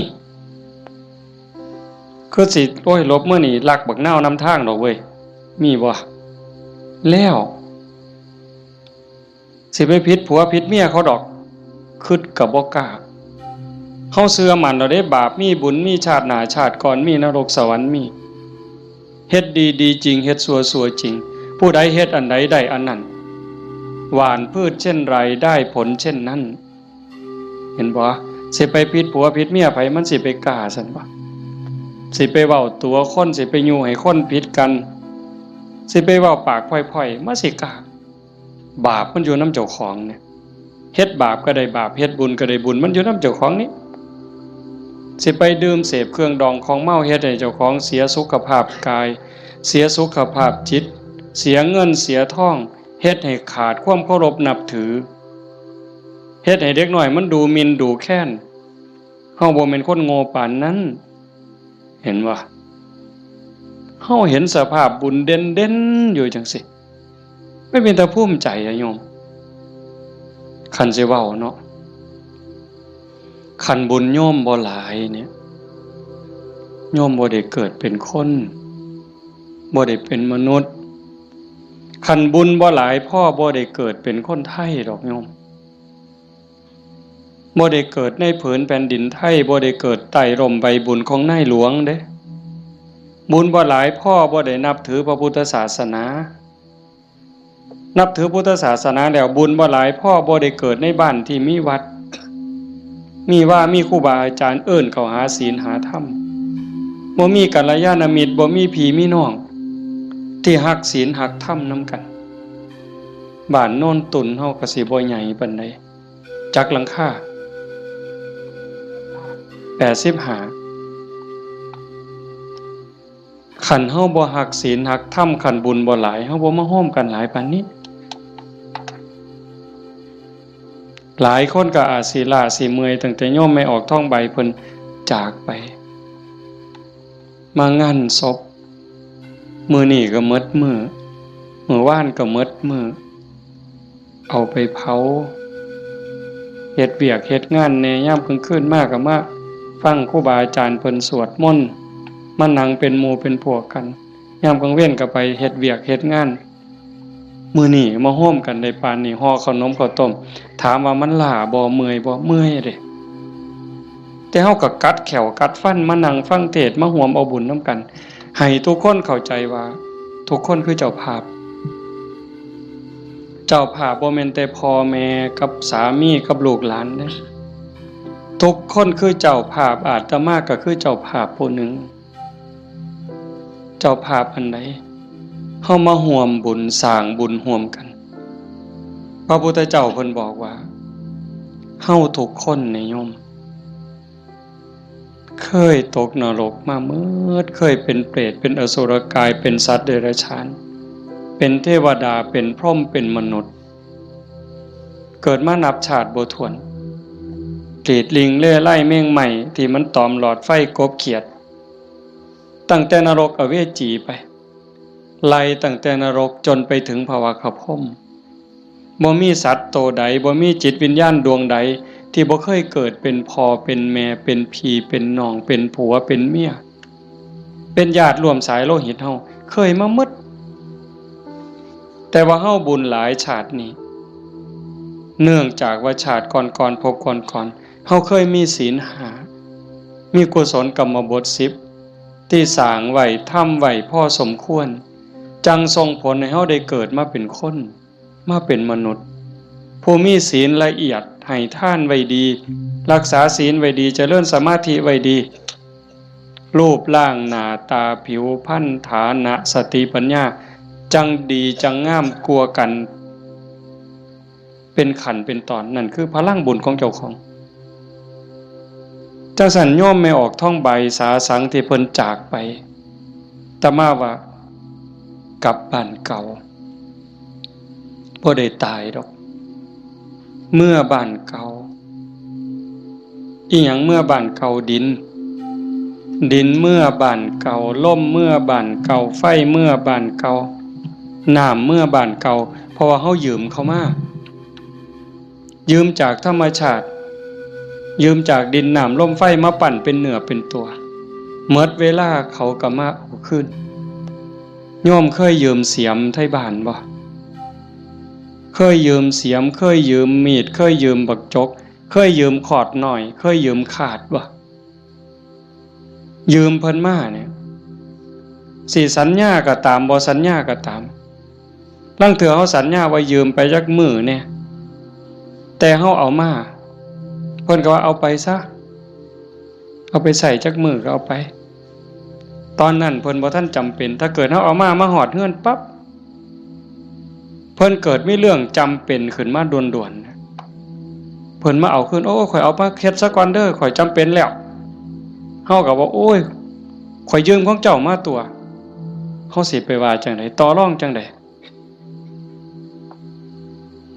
S1: คือสิโอ้ยลบมื้อนี้ลักบักนาวนำทางดอกเว้ยมีบ่แล้วสิไปผิดผัวผิดเมียเขาดอกคิดก็บ่กล้าเฮาเชื่อมั่นแล้วเด้บาปมีบุญมีชาติหน้าชาติก่อนมีนรกสวรรค์มีเฮ็ดดีดีจริงเฮ็ดชั่วจริงผู้ใดเฮ็ดอันใดได้อันนั้นหว่านพืชเช่นไรได้ผลเช่นนั้นเห็นบ่สิไปผิดผัวผิดเมียไผมันสิไปกล้าซั่นบ่สิไปเว้าตัวคนสิไปยู่ให้คนผิดกันสิไปเว้าปากพล่อยๆมาสิกล้าบาปมันอยู่นำเจ้าของเนี่ยเฮ็ดบาปก็ได้บาปเฮ็ดบุญก็ได้บุญมันอยู่นำเจ้าของนี่สิไปดื่มเสพเครื่องดองของเมาเฮ็ดให้เจ้าของเสียสุขภาพกายเสียสุขภาพจิตเสียเงินเสียทองเฮ็ดให้ขาดความเคารพนับถือเฮ็ดให้เด็กน้อยมันดูหมิ่นดูแค้นเฮาบ่แม่นคนโง่ปานนั้นเห็นบ่เฮาเห็นสภาพบุญเด่นๆอยู่จังซี่ไม่เป็นตาภูมิใจอะโยมคันสิเว้าเนาะคันบุญโยมบ่หลายเนี่ยโยมบ่ได้เกิดเป็นคนบ่ได้เป็นมนุษย์คันบุญบ่หลายพ่อบ่ได้เกิดเป็นคนไทยดอกโยมบ่ได้เกิดในผืนแผ่นดินไทยบ่ได้เกิดใต้ร่มใบบุญของนายหลวงเด้บุญบ่หลายพ่อบ่ได้นับถือพระพุทธศาสนานับถือพุทธศาสนาแล้วบุญบ่หลายพ่อบ่ได้เกิดในบ้านที่มีวัดมีว่ามีครูบาอาจารย์เอิ้นเข้าหาศีลหาธรรมบ่มีกัลยาณมิตรบ่มีพี่มีน้องที่ฮักศีลฮักธรรมนำกันบ้านโน่นตุนเฮาก็สิบ่ใหญ่ปานใดจักหลังคา85คันเฮาบ่ฮักศีลฮักธรรมคันบุญบ่หลายเฮาบ่มาร่วมกันหลายปานนี้หลายคนก็อาจสิล้าสิเมื่อยตั้งแต่โยมไม่ออกท้องใบเพิ่นจากไปมางานศพมื้อนี้ก็หมดมื้อวานก็หมดมื้อเอาไปเผาเฮ็ดเวียกเฮ็ดงานแหน่ยามกลางคืนมาก็มาฟังครูบาอาจารย์เพิ่นสวดมนต์มานั่งเป็นหมู่เป็นพวกกันยามกลางเว้นก็ไปเฮ็ดเวียกเฮ็ดงานมื้อนี้มาร่วมกันได้ปานนี้ห่อขนมข้าวต้มถามว่ามันล้าบ่เมื่อยบ่เมื่อยเด้แต่เฮาก็กัดแขวกัดฟันมานั่งฟังเทศน์มาร่วมเอาบุญนำกันให้ทุกคนเข้าใจว่าทุกคนคือเจ้าภาพบ่แม่นแต่พ่อแม่กับสามีกับลูกหลานเด้ทุกคนคือเจ้าภาพอาตมาก็คือเจ้าภาพผู้หนึ่งเจ้าภาพอันใดเฮามาร่วมบุญสร้างบุญร่วมกันพระพุทธเจ้าเพิ่นบอกว่าเฮาทุกคนเนี่ยโยมเคยตกนรกมาเมื่อเคยเป็นเปรตเป็นอสุรกายเป็นสัตว์เดรัจฉานเป็นเทวดาเป็นพรหมเป็นมนุษย์เกิดมานับชาติบ่ถ้วนกรีดลิงเล่ไล่เม่งใหม่ที่มันตอมหลอดไฟกบเขียดตั้งแต่นรกอเวจีไปไล่ตั้งแต่นรกจนไปถึงภวคพรหมบ่มีสัตว์โตใดบ่มีจิตวิญญาณดวงใดที่บ่เคยเกิดเป็นพ่อเป็นแม่เป็นพี่เป็นน้องเป็นผัวเป็นเมียเป็นญาติร่วมสายโลหิตเฮาเคยมาหมดแต่ว่าเฮาบุญหลายชาตินี้เนื่องจากว่าชาติก่อนๆพบก่อนๆเฮาเคยมีศีล5มีกุศลกรรมบท10ที่สร้างไว้ทำไว้พอสมควรจังส่งผลให้เฮาได้เกิดมาเป็นคนมาเป็นมนุษย์ผู้มีศีลละเอียดให้ทานไว้ดีรักษาศีลไว้ดีเจริญสมาธิไว้ดีรูปร่างหน้าตาผิวพรรณฐานะสติปัญญาจังดีจังงามกลัวกัน เป็นขันเป็นตอนนั่นคือพลังบุญของเจ้าของจังสันโยมไม่ออกท่องใบสาสังที่เพิ่นจากไปแต่มาว่ากลับบ้านเก่าบ่ได้ตายดอกเมื่อบ้านเก่าอีหยังเมื่อบ้านเก่าดินเมื่อบ้านเก่าลมเมื่อบ้านเก่าไฟเมื่อบ้านเก่าน้ำเมื่อบ้านเก่าเพราะว่าเฮายืมเขามายืมจากธรรมชาติยืมจากดินน้ำลมไฟมาปั่นเป็นเนื้อเป็นตัวเมื่อเวลาเขาก็มาเอาคืนโยมเคยยืมเสียมไทบ้านบ่เคยยืมเสียมเคยยืมมีดเคยยืมบักจกเคยยืมขอดหน่อยเคยยืมขาดบ่ยืมเพิ่นมาเนี่ยสิสัญญาก็ตามบ่สัญญาก็ตามลางเทื่อเฮาสัญญาว่ายืมไปจักมื้อเนี่ยแต่เฮาเอามาเพิ่นก็ว่าเอาไปซะเอาไปใส่จักมื้อก็เอาไปตอนนั้นเพิ่นบ่ทันจำเป็นถ้าเกิดเฮาเอามาฮอดเฮือนปั๊บเพิ่นเกิดมีเรื่องจำเป็นขึ้นมาด่วนๆเพิ่นมาเอาคืนโอ้ข่อยเอามาเฮ็ดซะก่อนเด้อข่อยจำเป็นแล้วเฮาก็ว่าโอ้ยข่อยยืมของเจ้ามาตัวเฮาสิไปว่าจังได๋ต่อรองจังได๋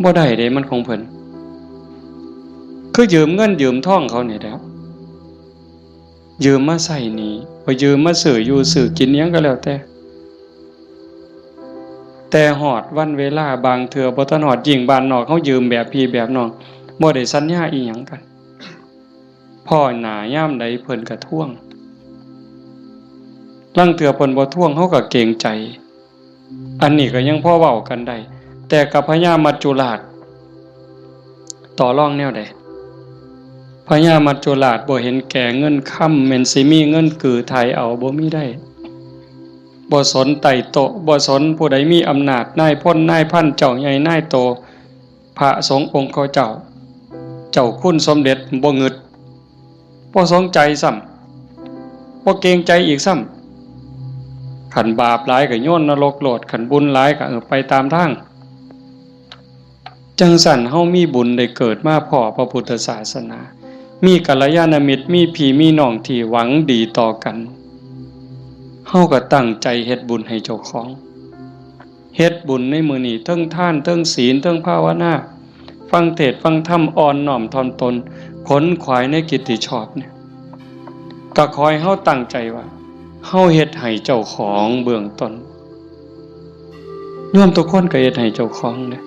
S1: บ่ได้เด้มันของเพิ่นคือยืมเงินยืมทองเขานี่แหละยืมมาใช้หนี้บ่ยืมมาซื้ออยู่ซื้อกินหยังก็แล้วแต่ฮอดวันเวลาบางเทื่อบ่ทันฮอดยิ่งบ้านนอกเฮายืมแบบพี่แบบน้องบ่ได้สัญญาอีหยังกันพ่อหน้ายามใดเพิ่นก็ทวงลางเทื่อเพิ่นบ่ทวงเฮาก็เกรงใจอันนี้ก็ยังพอเว้ากันได้แต่กับพญามัจจุราชต่อรองแนวใดพญามัจจุราชบ่เห็นแก่เงินค่ำแม่นสิมีเงินกือไทยเอาบ่มีได้บ่สนไต่โตบ่สนผู้ใดมีอำนาจนายพลนายพันเจ้าใหญ่นายโตพระสงฆ์องค์เจ้าคุณสมเด็จบ่งึดบ่สนใจซ้ำบ่เกรงใจอีกซ้ำขันบาปหลายก็โยนนรกโลดขันบุญหลายก็ไปตามทางจังสั่นเฮามีบุญได้เกิดมาพ้อพระพุทธศาสนามีกัลยาณมิตรมีพี่มีน้องที่หวังดีต่อกันเฮาก็ตั้งใจเฮ็ดบุญให้เจ้าของเฮ็ดบุญในมื้อนี้เทิงทานเทิงศีลเทิงภาวนาฟังเทศน์ฟังธรรมอ่อนน้อมถ่อมตนขนขวายในกิตติชอบเนี่ยก็ขอให้เฮาตั้งใจว่าเฮาเฮ็ดให้เจ้าของเบื้องต้นโยมทุกคนก็เฮ็ดให้เจ้าของเด้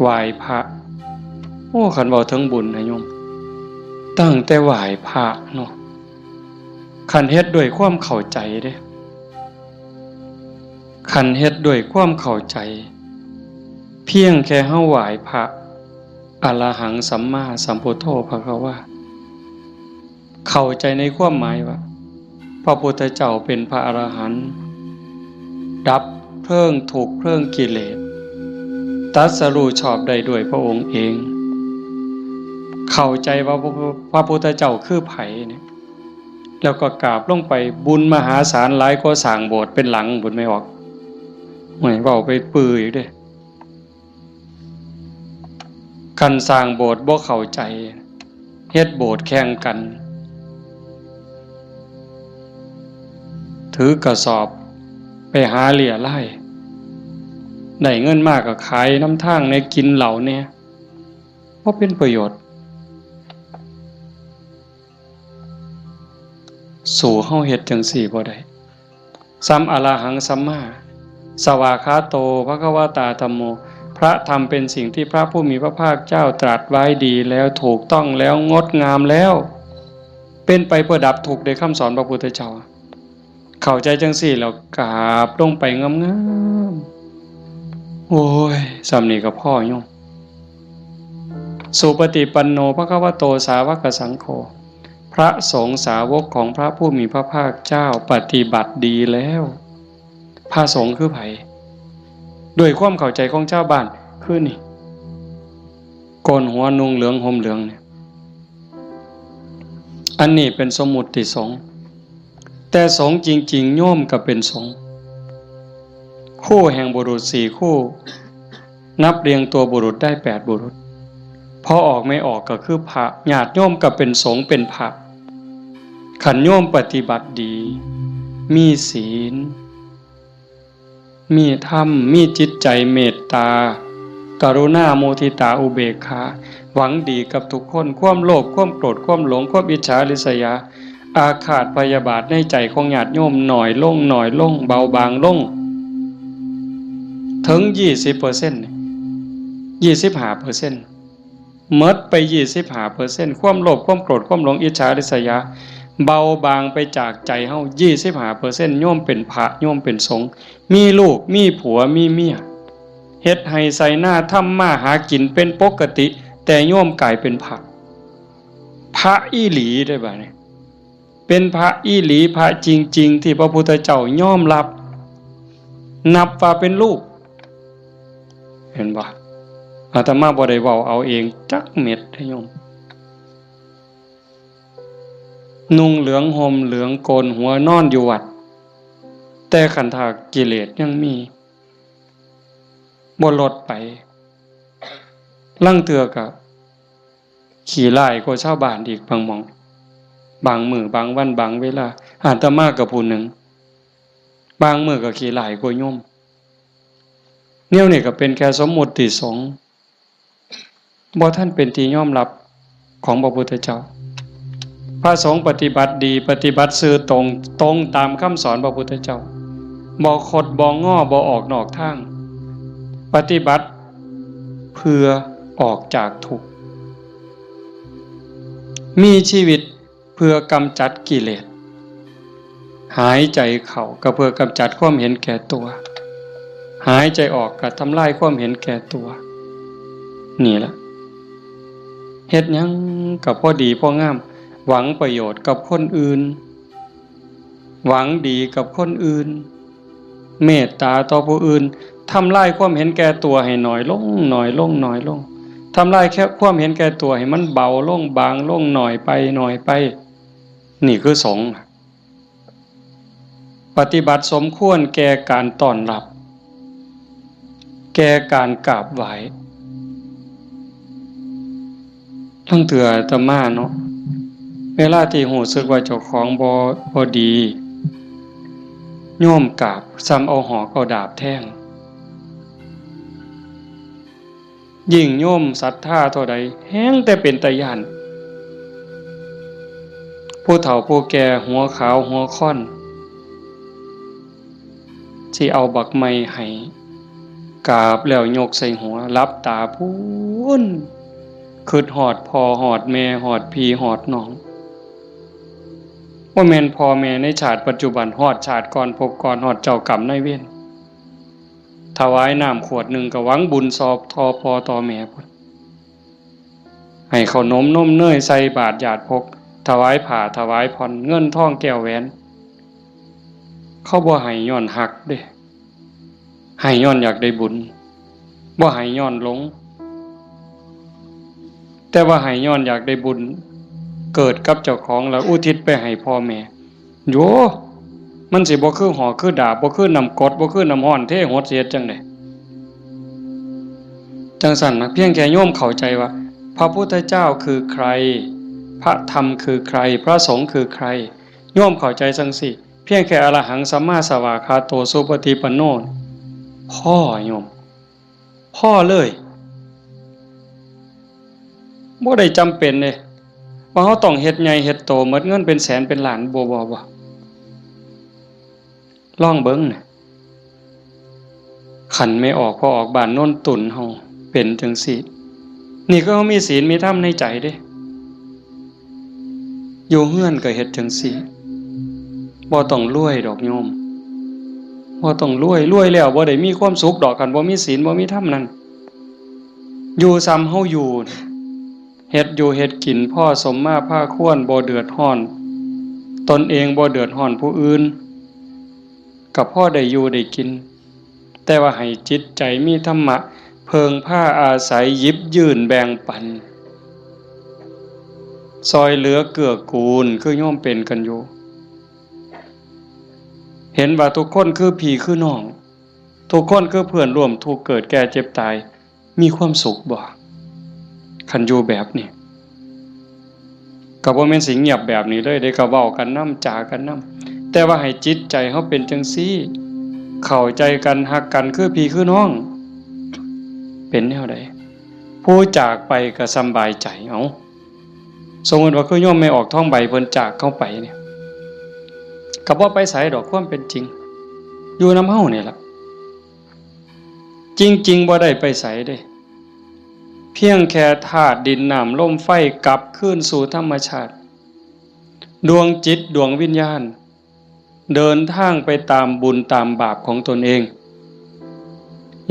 S1: ไหว้พระโอ้คันเว้าถึงบุญนะโยมตั้งแต่ไหว้พระเนาะคันเฮ็ดด้วยความเข้าใจเด้คันเฮ็ดด้วยความเข้าใจเพียงแค่เฮาไหว้พระอรหังสัมมาสัมพุทโธภควาเข้าใจในความหมายว่าพระพุทธเจ้าเป็นพระอรหันต์ดับเพลิงทุกข์เพลิงกิเลสตรัสรู้ชอบได้ด้วยพระองค์เองเข้าใจว่าพระพุทธเจ้าคือไผเนี่ยแล้วก็กราบลงไปบุญมหาศาลหลายกว่าสร้างโบสถ์เป็นหลังบุญไม่ออกหวยเว้าไปปื้ออีกเด้คันสร้างโบสถ์บ่เข้าใจเฮ็ดโบสถ์แข่งกันถือกระสอบไปหาเหลี่ยไล่ได้เงินมากก็ขายน้ำทางในกินเหล่าเนี่ยเพราะเป็นประโยชน์สู่เฮาเฮ็ดจังซี่บ่ได้สัมอรหังสัมมาสวากขาโตภควตาธัมโมพระธรรมเป็นสิ่งที่พระผู้มีพระภาคเจ้าตรัสไว้ดีแล้วถูกต้องแล้วงดงามแล้วเป็นไปเพื่อดับทุกข์ในคำสอนพระพุทธเจ้าเข้าใจจังซี่แล้วกราบลงไปงามๆโอ้ยสำนี้ก็พ่อโยมสุปฏิปันโนภควโตสาวกสังโฆพระสงฆ์สาวกของพระผู้มีพระภาคเจ้าปฏิบัติดีแล้วพระสงฆ์คือไผด้วยความเข้าใจของชาวบ้านคือนี่โกนหัวนุ่งเหลืองห่มเหลืองเนี่ยอันนี้เป็นสมมุติสงฆ์แต่สงฆ์จริงๆโยมก็เป็นสงฆ์คู่แห่งบุรุษ4คู่ นับเรียงตัวบุรุษได้8บุรุษพอออกไม่ออกก็คือพระญาติโยมก็เป็นสงฆ์เป็นพระขันโยมปฏิบัติดีมีศีลมีธรรมมีจิตใจเมตตากรุณาโมทิตาอุเบกขาหวังดีกับทุกคนความโลภความโกรธความหลงความอิจฉาริษยาอาฆาตพยาบาทในใจของญาติโยมหน่อยลงเบาบางลงถึง 20% 25%หมดไป 25% ความโลภความโกรธความหลงอิจฉาริษยาเบาบางไปจากใจเฮา 25% โยมเป็นพระโยมเป็นสงฆ์มีลูกมีผัวมีเมียเฮ็ดให้ใส่หน้าทำมาหากินเป็นปกติแต่โยมกลายเป็นพระอีหลีได้บ่เนี่ยเป็นพระอีหลีพระจริงๆที่พระพุทธเจ้ายอมรับนับว่าเป็นลูกเห็นบ่อาตมาบ่ได้เว้าเอาเองจักเม็ดให้โยมนุ่งเหลืองห่มเหลืองโกนหัวนอนอยู่วัดแต่ขันธกิเลสยังมีบ่ลดไปลังเทื่อก็ขี่ไล่กว่าชาวบ้านอีกบางหม่องบางมื้อบางวันบางเวลาอาตมากับผู้หนึ่งบางมื้อก็ขี่ไล่กว่าโยมแนวนี้ก็เป็นแค่สมมุติสงฆ์บ่ท่านเป็นที่ยอมรับของพระพุทธเจ้าพระสงฆ์ปฏิบัติดีปฏิบัติซื่อตรงตามคำสอนพระพุทธเจ้าบ่คดบ่ง้อบ่ออกนอกทางปฏิบัติเพื่อออกจากทุกข์มีชีวิตเพื่อกำจัดกิเลสหายใจเข้าก็เพื่อกำจัดความเห็นแก่ตัวหายใจออกก็ทำลายความเห็นแก่ตัวนี่ล่ะเฮ็ดหยังก็พอดีพองามหวังประโยชน์กับคนอื่นหวังดีกับคนอื่นเมตตาต่อผู้อื่นทำลายความเห็นแก่ตัวให้น้อยลงทำลายแค่ความเห็นแก่ตัวให้มันเบาลงบางลงหน่อยไปนี่คือสงฆ์ปฏิบัติสมควรแก่การต้อนรับแก่การกราบไหว้ทั้งเถื่ออาตมาเนาะเวลาที่รู้สึกว่าเจ้าของบ่ดีโยมกราบซ้ำเอาหอกเอาดาบแทงยิ่งโยมศรัทธาเท่าใดแห้งแต่เป็นตาย้านผู้เฒ่าผู้แก่หัวขาวหัวค่อนสิเอาบักไม้ให้กราบแล้วยกใส่หัวลับตาพูนคิดฮอดพ่อฮอดแม่ฮอดพี่ฮอดน้องว่าแม่นพ่อแม่ในชาติปัจจุบันฮอดชาติก่อนภพก่อนฮอดเจ้ากรรมนายเวรถวายน้ำขวดหนึ่งก็หวังบุญสอบทอพอต่อแม่พุ่นให้ขนมนมเนยใส่บาตรญาติพกถวายผ้าถวายผ่อนเงินทองแก้วแหวนเขาบ่ให้ย้อนหักเด้ให้ย้อนอยากได้บุญบ่ให้ย้อนหลงแต่ว่าให้ย้อนอยากได้บุญเกิดกับเจ้าของแล้วอุทิศไปให้พ่อแม่โยมันสิบ่คือหอกคือดาบบ่คือน้ำกรดบ่คือน้ำร้อนเทหดเสียจังได๋จังซั่นนะเพียงแค่โยมเข้าใจว่าพระพุทธเจ้าคือใครพระธรรมคือใครพระสงฆ์คือใครโยมเข้าใจจังสิเพียงแค่อรหังสัมมาสัมพุทธาโตสุปฏิปันโนพ่อโยมพ่อเลยบ่ได้จำเป็นเลยว่าเขาต้องเฮ็ดใหญ่เฮ็ดโตหมดเงินเป็นแสนเป็นล้านบ่ลองเบิ่งน่ะขันไม่ออกพอออกบ้านโน่นตุ่นเฮาเป็นจังซี่นี่ก็เฮามีศีลมีธรรมในใจเด้อยู่เฮือนก็เฮ็ดจังซี่บ่ต้องรวยดอกโยมบ่ต้องรวยแล้วบ่ได้มีความสุขดอกคันบ่มีศีลบ่มีธรรมนั่นอยู่ซ้ำเฮาอยู่เฮ็ดอยู่เฮ็ดกินพ่อสมมาภาควรบ่เดือดร้อนตนเองบ่เดือดร้อนผู้อื่นกับพ่อได้อยู่ได้กินแต่ว่าให้จิตใจมีธรรมะเพิงผ้าอาศัยหยิบยื่นแบ่งปันซอยเหลือเกื้อกูลคือโยมเป็นกันอยู่เห็นว่าทุกคนคือพี่คือน้องทุกคนคือเพื่อนร่วมทุกข์เกิดแก่เจ็บตาย มีความสุขบ่คันอยู่แบบนี้ก็บ่แม่นสิเงียบแบบนี้เลยได้ก็เว้ากันนำจากันนำแต่ว่าให้จิตใจเฮาเป็นจังซี่เข้าใจกันฮักกันคือพี่คือน้องเป็นแนวใดผู้จากไปก็สำบายใจเอาสมมุติว่าคือโยมไม่ออกท้องใบเพิ่นจากเข้าไปเนี่ยก็บ่ไปไสดอกความเป็นจริงอยู่นำเฮานี่ล่ะจริงๆบ่ได้ไปไสเด้เพียงแค่ธาตุดินน้ำลมไฟกลับคืนสู่ธรรมชาติดวงจิตดวงวิญญาณเดินทางไปตามบุญตามบาปของตนเอง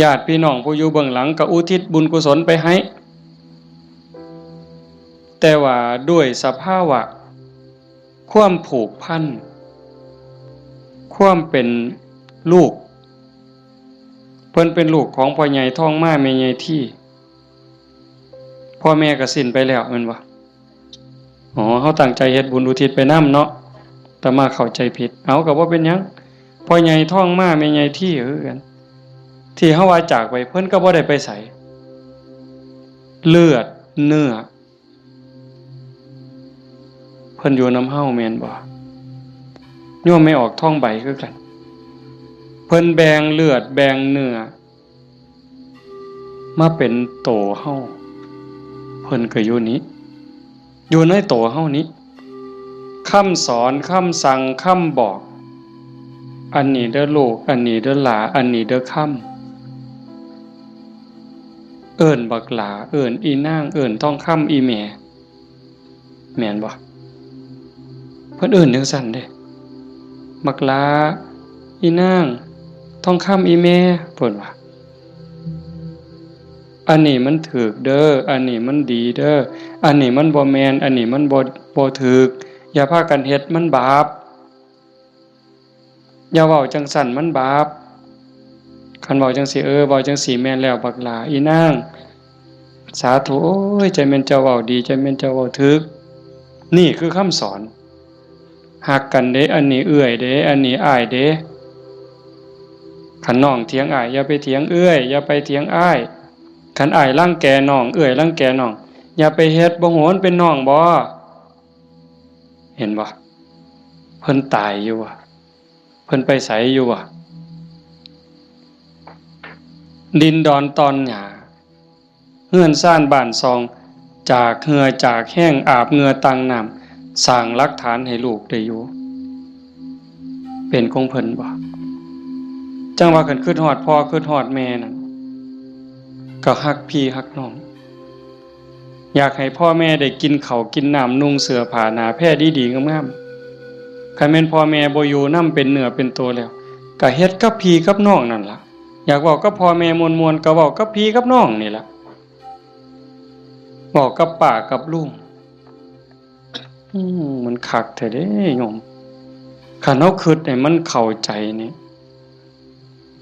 S1: ญาติพี่น้องผู้อยู่เบื้องหลังก็อุทิศบุญกุศลไปให้แต่ว่าด้วยสภาวะความผูกพันความเป็นลูกเพิ่นเป็นลูกของพ่อใหญ่ท้องมาแม่ใหญ่ที่พ่อแม่ก็สิ้นไปแล้วแม่นบ่อ๋อเฮาตั้งใจเฮ็ดบุญอุทิศไปนำเนาะแต่มาเข้าใจผิดเอาก็บ่เป็นหยังพ่อใหญ่ท้องมาแม่ใหญ่ที่คือกันที่เฮาว่าจากไปเพิ่นก็บ่ได้ไปไสเลือดเนื้อเพิ่นอยู่นำเฮาแม่นบ่โยมไม่ออกท้องใบคือกันเพิ่นแบ่งเลือดแบ่งเนื้อมาเป็นโตเฮาเพิ่นก็อยู่นี้อยู่ในโตเฮานี้คำสอนคำสั่งคำบอกอันนี้เด้อลูกอันนี้เด้อหลาอันนี้เด้อคำเอิ้นบักหลาเอิ้นอีนางเอิ้นทองคำอีแม่แม่นบ่เพิ่นเอิ้นจังซั่นเด้บักหลาอีนางทองคำอีแม่เพิ่นว่าอันนี้มันถูกเด้ออันนี้มันดีเด้ออันนี้มันบ่แม่นอันนี้มันบ่ถูกอย่าพากันเฮ็ดมันบาปอย่าเว้าจังซั่นมันบาปคันเว้าจังซี่เว้าจังซี่แม่นแล้วบักหลาอีนางสาธุโอ้ยใจแม่นเจ้าเว้าดีใจแม่นเจ้าเว้าถูกนี่คือคำสอนฮักกันเด้อันนี้เอื้อยเด้อันนี้อ้ายเด้คันน้องเถียงอ้ายอย่าไปเถียงเอื้อยอย่าไปเถียงอ้ายคันอ้ายรังแกน้องเอื้อยรังแกน้องอย่าไปเฮ็ดบ่โหนเป็นน้องบ่เห็นบ่เพิ่นตายอยู่ว่ะเพิ่นไปไสอยู่ว่ะดินดอนตอนหญ้าเฮือนซ่านบ้านซองจากเหงื่อจากแห้งอาบเหงื่อตังน้ำสร้างหลักฐานให้ลูกได้อยู่เป็นของเพิ่นบ่จังว่าคันคิดฮอดพ่อคิดฮอดแม่นั่นก็ฮักพี่ฮักน้องอยากให้พ่อแม่ได้กินข้าวกินน้ำนุ่งเสื้อผ้าหน้าแพรดีๆงามๆคันแม่นพ่อแม่บ่อยู่นำเป็นเนื้อเป็นตัวแล้วก็เฮ็ดกับพี่กับน้องนั่นล่ะอยากเว้ากับพ่อแม่ม่วนๆก็เว้ากับพี่กับน้องนี่ล่ะเว้ากับป้ากับลุงมันคักแท้เด้โยมคันเฮาคิดให้มันเข้าใจนี่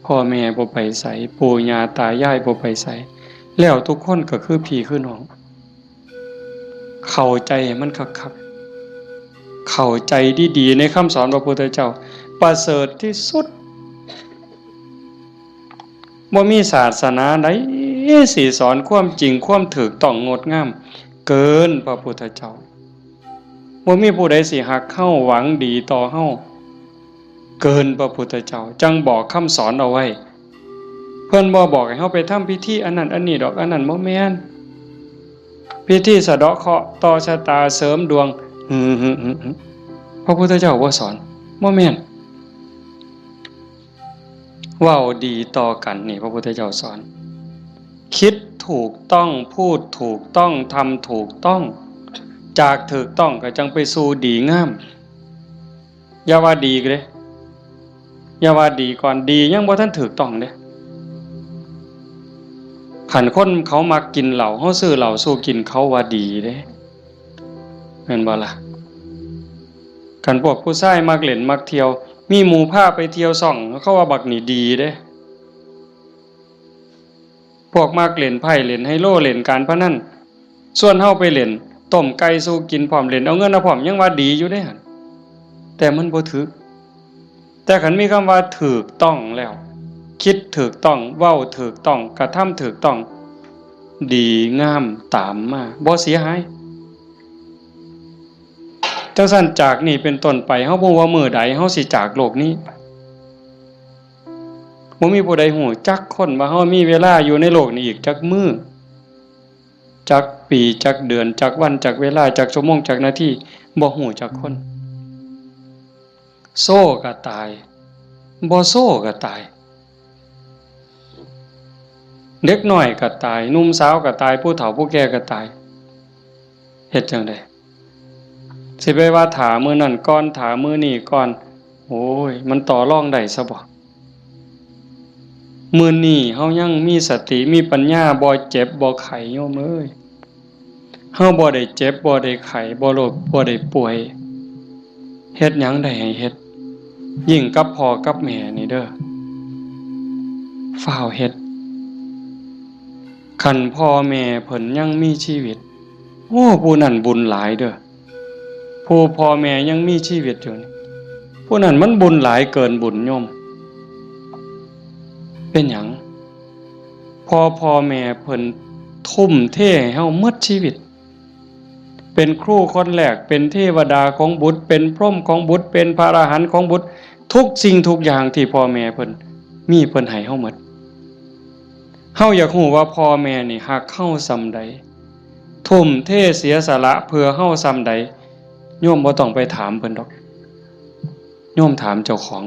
S1: พ่อแม่บ่ไปไสปู่ย่าตายายบ่ไปไสแล้วทุกคนก็คือพี่คือน้องเข้าใจให้มันคักๆเข้าใจดีๆในคำสอนพระพุทธเจ้าประเสริฐที่สุดบ่มีศาสนาใดสิสอนความจริงความถูกต้องงดงามเกินพระพุทธเจ้าบ่มีผู้ใดสิฮักเฮาหวังดีต่อเฮาเกินพระพุทธเจ้าจังบอกคำสอนเอาไว้เพิ่นบ่บอกให้เฮาไปทำพิธีอันนั้นอันนี้ดอกอันนั้นบ่แม่นพิธีสะเดาะเคราะห์ต่อชะตาเสริมดวงพระพุทธเจ้าบ่สอนบ่แม่นเว้าดีต่อกันนี่พระพุทธเจ้าสอนคิดถูกต้องพูดถูกต้องทำถูกต้องจากถูกต้องก็จังไปสู่ดีงามอย่าว่าดีเด้อย่าว่าดีก่อนดียังบ่ทันถูกต้องเด้คันคนเขามักกินเหล้าเฮาซื้อเหล้าสู้กินเขาว่าดีเด้แม่นบ่ล่ะคันพวกผู้ชายมักเล่นมักเที่ยวมีหมู่พาไปเที่ยวซ่องเขาว่าบักนี่ดีเด้พวกมักเล่นไพ่เล่นไฮโลเล่นการพนันส่วนเฮาไปเล่นต้มไก่สู้กินพร้อมเล่นเอาเงินเอาพร้อมยังว่าดีอยู่เด้หั่นแต่มันบ่ถูกแต่คันมีคำว่าถูกต้องแล้วคิดถูกต้องเว้าถูกต้องกระทำถูกต้อง ดีงามตามมาบ่เสียหายจังซั่นจากนี้เป็นต้นไปเฮาบ่ว่ามื้อใดเฮาสิจากโลกนี้บ่มีผู้ใดฮู้จักคนว่าเฮามีเวลาอยู่ในโลกนี้อีกจักมื้อจักปีจักเดือนจักวันจักเวลาจักชั่วโมงจักนาทีบ่ฮู้จักคนโซ่ก็ตายบ่โซ่ก็ตายเด็กน้อยก็ตายหนุ่มสาวก็ตายผู้เฒ่าผู้แก่ก็ตายเฮ็ดจังได๋สิไปว่าถามื้อนั้นก่อนถามื้อนี้ก่อนโอ้ยมันต่อรองได้ซะบ่มื้อนี้เฮายังมีสติมีปัญญาบ่เจ็บบ่ไข้โยมเอ้ยเฮาบ่ได้เจ็บบ่ได้ไข้บ่โรคบ่ได้ป่วยเฮ็ดหยังได้ให้เฮ็ดยิ่งกับพ่อกับแม่นี่เด้อฟ้าวเฮ็ดคันพ่อแม่เพิ่นยังมีชีวิตโอ้ผู้นั้นบุญหลายเด้อผู้พ่อแม่ยังมีชีวิตอยู่นี่ผู้นั้นมันบุญหลายเกินบุญโยมเป็นหยังพ่อแม่เพิ่นทุ่มเทให้เฮาหมดชีวิตเป็นครูคนแรกเป็นเทวดาของบุตรเป็นพรหมของบุตรเป็นพระอรหันต์ของบุตรทุกสิ่งทุกอย่างที่พ่อแม่เพิ่นมีเพิ่นให้เฮาหมดเฮาอยากรู้ว่าพ่อแม่นี่ฮักเฮาส่ำใดทุ่มเทเสียสละเพื่อเฮาส่ำใดโยมบ่ต้องไปถามเพิ่นดอกโยมถามเจ้าของ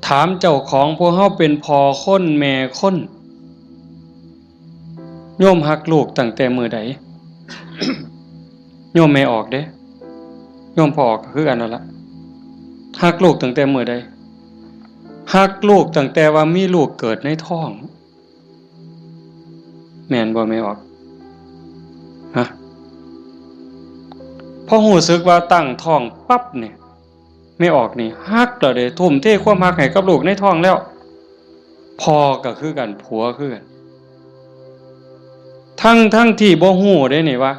S1: ถามเจ้าของพวกเฮาเป็นพ่อคนแม่คนโยมฮักลูกตั้งแต่มื้อใด โยมไม่ออกเด้โยมพอออกก็คือกันนั่นล่ะฮักลูกตั้งแต่มื้อใดฮักลูกตั้งแต่ว่ามีลูกเกิดในท้องแม่นบ่ไม่ออกฮะพอรู้สึกว่าตั้งท้องปั๊บเนี่ยไม่ออกนี่ฮักแล้วเด้ทุ่มเทความฮักให้กับลูกในท้องแล้วพ่อก็คือกันผัวคือกันทั้งที่บ่ฮู้ได้นี่ว่า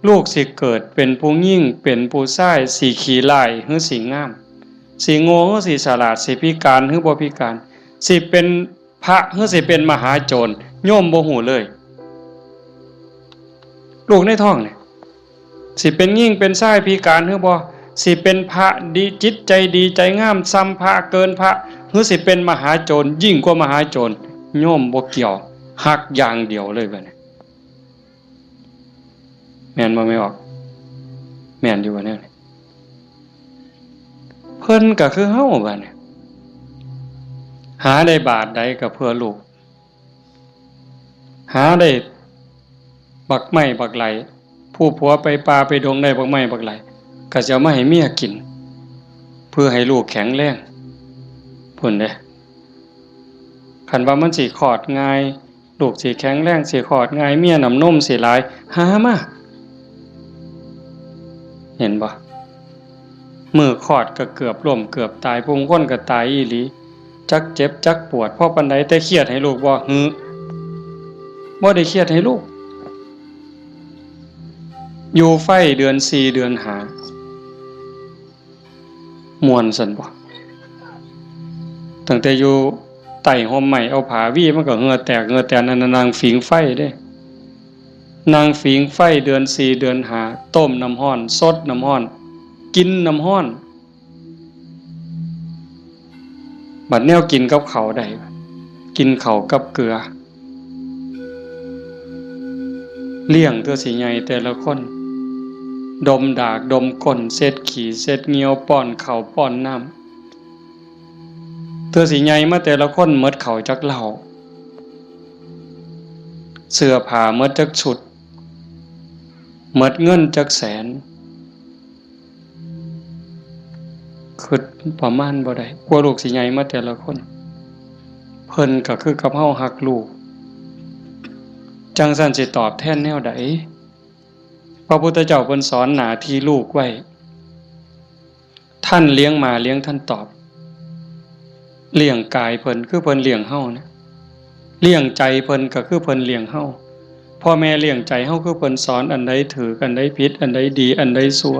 S1: ลูกสิเกิดเป็นผู้หญิงเป็นผู้ชายสิขี้ร้ายหรือสิงามสิโง่หรือสิฉลาดสิพิการหรือบ่พิการสิเป็นพระหรือสิเป็นมหาโจรโยมบ่ฮู้เลยลูกในท้องนี่สิเป็นหญิงเป็นชายพิการหรือบ่สิเป็นพระดีจิตใจดีใจงามซ้ำพระเกินพระหรือสิเป็นมหาโจรยิ่งกว่ามหาโจรโยมบ่เกี่ยวฮักอย่างเดียวเลยบัดนี้แม่นบ่ไม่ออกแม่นอยู่ว่าแนวนี้เพิ่นก็คือเฮาบัดนี้หาได้บาทใดก็เพื่อลูกหาได้บักไม้บักไหลผู้ผัวไปป่าไปดงได้บักไม้บักไหลก็จะเอามาให้เมียกินเพื่อให้ลูกแข็งแรงพุ่นเด้คันว่ามันสิคลอดง่ายลูกสิแข็งแรงสิคลอดง่ายเมียน้ำนมสิหลายหามาเห็นบ่มือคลอดก็เกือบล้มเกือบตายผู้คนก็ตายอีหลีจักเจ็บจักปวดเพราะปานใดแต่เครียดให้ลูกบ่บ่ได้เครียดให้ลูกอยู่ไฟเดือน4เดือน5ม่วนซั่นบ่ตั้งแต่อยู่ใต้ห่มไม้เอาผ้าวี่มันก็เหงื่อแตกเหงื่อแตนนั่นนางฝิงไฟเด้นางฝิงไฟเดือน4เดือน5ต้มน้ำร้อนสดน้ำร้อนกินน้ำร้อนบัดแนวกินกับข้าวได้กินข้าวกับเกลือเลี้ยงตัวสิใหญ่แต่ละคนดมดากดมก้นเซ็ดขี้เซ็ดเหงียวป้อนข้าวป้อนน้ำตัวสิใหญ่มาแต่ละคนหมดข้าวจักเหล้าเสื้อผ้าหมดจักชุดหมดเงินจักแสนคือประมาณบ่ได้กลัวลูกสิใหญ่มาแต่ละคนเพิ่นก็คือกับเฮาฮักลูกจังซั่นสิตอบแทนแนวใดพระพุทธเจ้าเพิ่นสอนหน้าที่ลูกไว้ท่านเลี้ยงมาเลี้ยงท่านตอบเลี้ยงกายเพิ่นคือเพิ่นเลี้ยงเฮานะเลี้ยงใจเพิ่นก็คือเพิ่นเลี้ยงเฮาพ่อแม่เลี้ยงใจเฮาคือเพิ่นสอนอันใดถืออันใดผิดอันใดดีอันใดชั่ว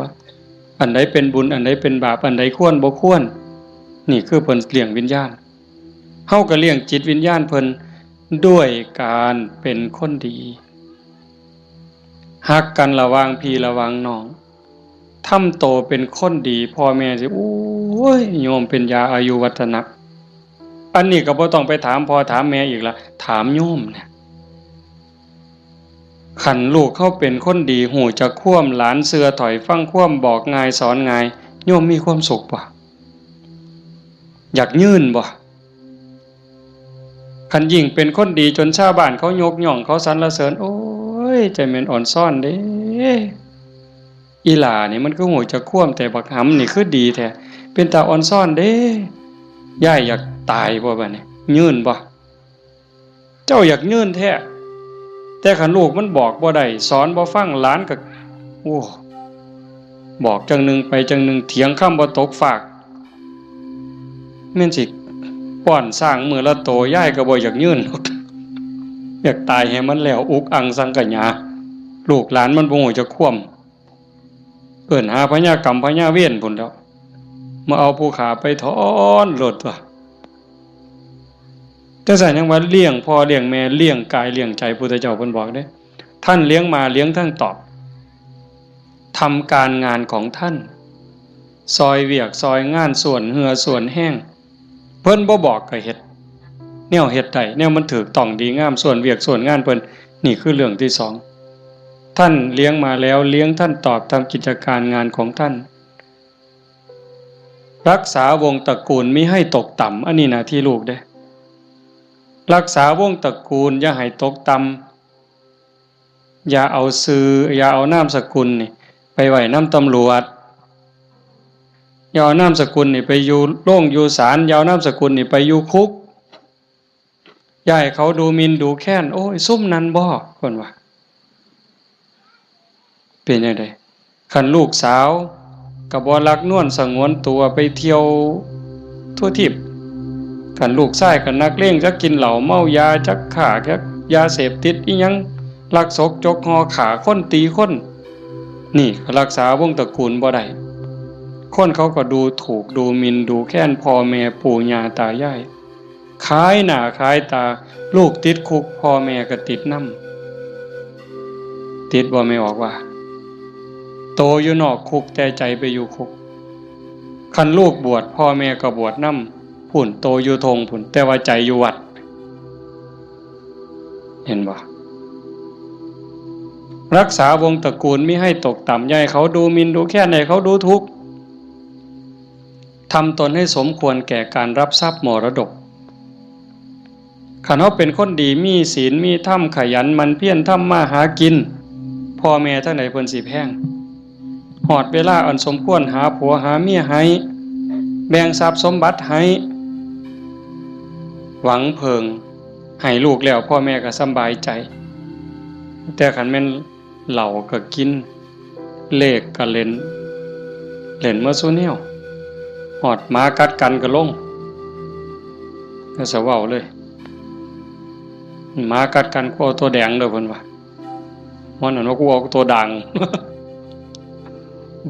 S1: อันใดเป็นบุญอันใดเป็นบาปอันใดควรบ่ควรนี่คือเพิ่นเลี้ยงวิญญาณเฮาก็เลี้ยงจิตวิญญาณเพิ่น ด้วยการเป็นคนดีฮักกันระหว่างพี่ระหว่างน้องทำโตเป็นคนดีพ่อแม่สิโอ้ยโยมเป็นยาอายุวัฒนะอันนี้ก็บ่ต้องไปถามพ่อถามแม่อีกละถามโยมเนี่ยขันลูกเขาเป็นคนดีหูจะคว่ำหลานเสือถอยฟังคว่ำบอกง่ายสอนง่ายโยมมีความสุขป่ะอยากยื่นบ่ขันยิ่งเป็นคนดีจนชาวบ้านเขายกย่องเขาสรรเสริญโอ้ยใจแม่นอ่อนซ่อนเด้อีหล่านี่มันก็หูจะคว่ำแต่บักหำนี่คือดีแท้เป็นตาอ่อนซ่อนเด้ย่ายอยากตายบ่บัดนี้ยื่นบ่เจ้าอยากยื่นแท้แต่ขันลูกมันบอกบ่ได้สอนบ่ฟังหลานก็โอ้บอกจังหนึ่งไปจังหนึ่งเถียงคำบ่ตกฝากแม่นสิป้อนสร้างมือละโตย่ายก็บ่อยากยื่นอยากตายให้มันแล้วอุกอังสังกะญาลูกหลานมันบ่ฮู้จะคว่ำเอิ้นหาพญากรรมพญาเวรพุ่นแล้วมาเอาผู้ขาไปถอนโลดตัวแต่ใส่ยังว่าเลี้ยงพ่อเลี้ยงแม่เลี้ยงกายเลี้ยงใจพุทธเจ้าเพิ่นบอกเด้ท่านเลี้ยงมาเลี้ยงทั้งตอบทำการงานของท่านซอยเวียกซอยงานส่วนเหือส่วนแห้งเพิ่นบ่บอกก็เฮ็ดแนวเฮ็ดได้แนวมันถูกต้องดีงามส่วนเวียกส่วนงานเพิ่นนี่คือเรื่องที่สองท่านเลี้ยงมาแล้วเลี้ยงท่านตอบทำกิจการงานของท่านรักษาวงตระกูลมิให้ตกต่ำอันนี้หน้าที่ลูกเด้รักษาวงตระกูลอย่าให้ตกต่ำอย่าเอาชื่ออย่าเอานามสกุลนี่ไปไว้นำตำรวจอย่าเอานามสกุลนี่ไปอยู่โรงอยู่ศาลอย่าเอานามสกุลนี่ไปอยู่คุกอย่าให้เขาดูหมิ่นดูแค้นโอ้ยซุ่มนั้นบ่คนว่าเป็นจังได๋คันลูกสาวก็บ่รักนวลสงวนตัวไปเที่ยวทั่วทิพย์คันลูกชายก็นักเลงจักกินเหล้าเมายาจักฆ่าจักยาเสพติดอีหยังลักศกจกหอขาคนตีคนนี่ก็รักษาวงตระกูลบ่ได้คนเขาก็ดูถูกดูหมิ่นดูแค้นพ่อแม่ปู่ย่าตายายขายหน้าขายตาลูกติดคุกพ่อแม่ก็ติดนำติดบ่ไม่ออกว่าโตอยู่นอกคุกแต่ใจไปอยู่คุกคันลูกบวชพ่อแม่ก็บวชนำพุ่นโตอยู่ทงพุ่นแต่ว่าใจอยู่วัดเห็นบ่รักษาวงตระกูลมิให้ตกต่ำอย่าให้เขาดูหมิ่นดูแค้นให้เขาดูทุกข์ทำตนให้สมควรแก่การรับทรัพย์มรดกขันเขาเป็นคนดีมีศีลมีธรรมขยันมันเพียรทำมาหากินพ่อแม่ทั้งไหนเพิ่นสิแพงหอดเวลาอันสมควรหาผัวหาเมียให้แบ่งทรัพย์สมบัติให้หวังเพิงให้ลูกแล้วพ่อแม่ก็สำบายใจแต่ขันแม่นเหล้าก็กินเลขก็เล่นเมื่อซุแนวหอดหมากัดกันก็ลงก็สะเว้าเลยหมากัดกันกูเอาตัวแดงเด้อเพิ่นว่ามันนั่นว่ากูเอาตัวด่าง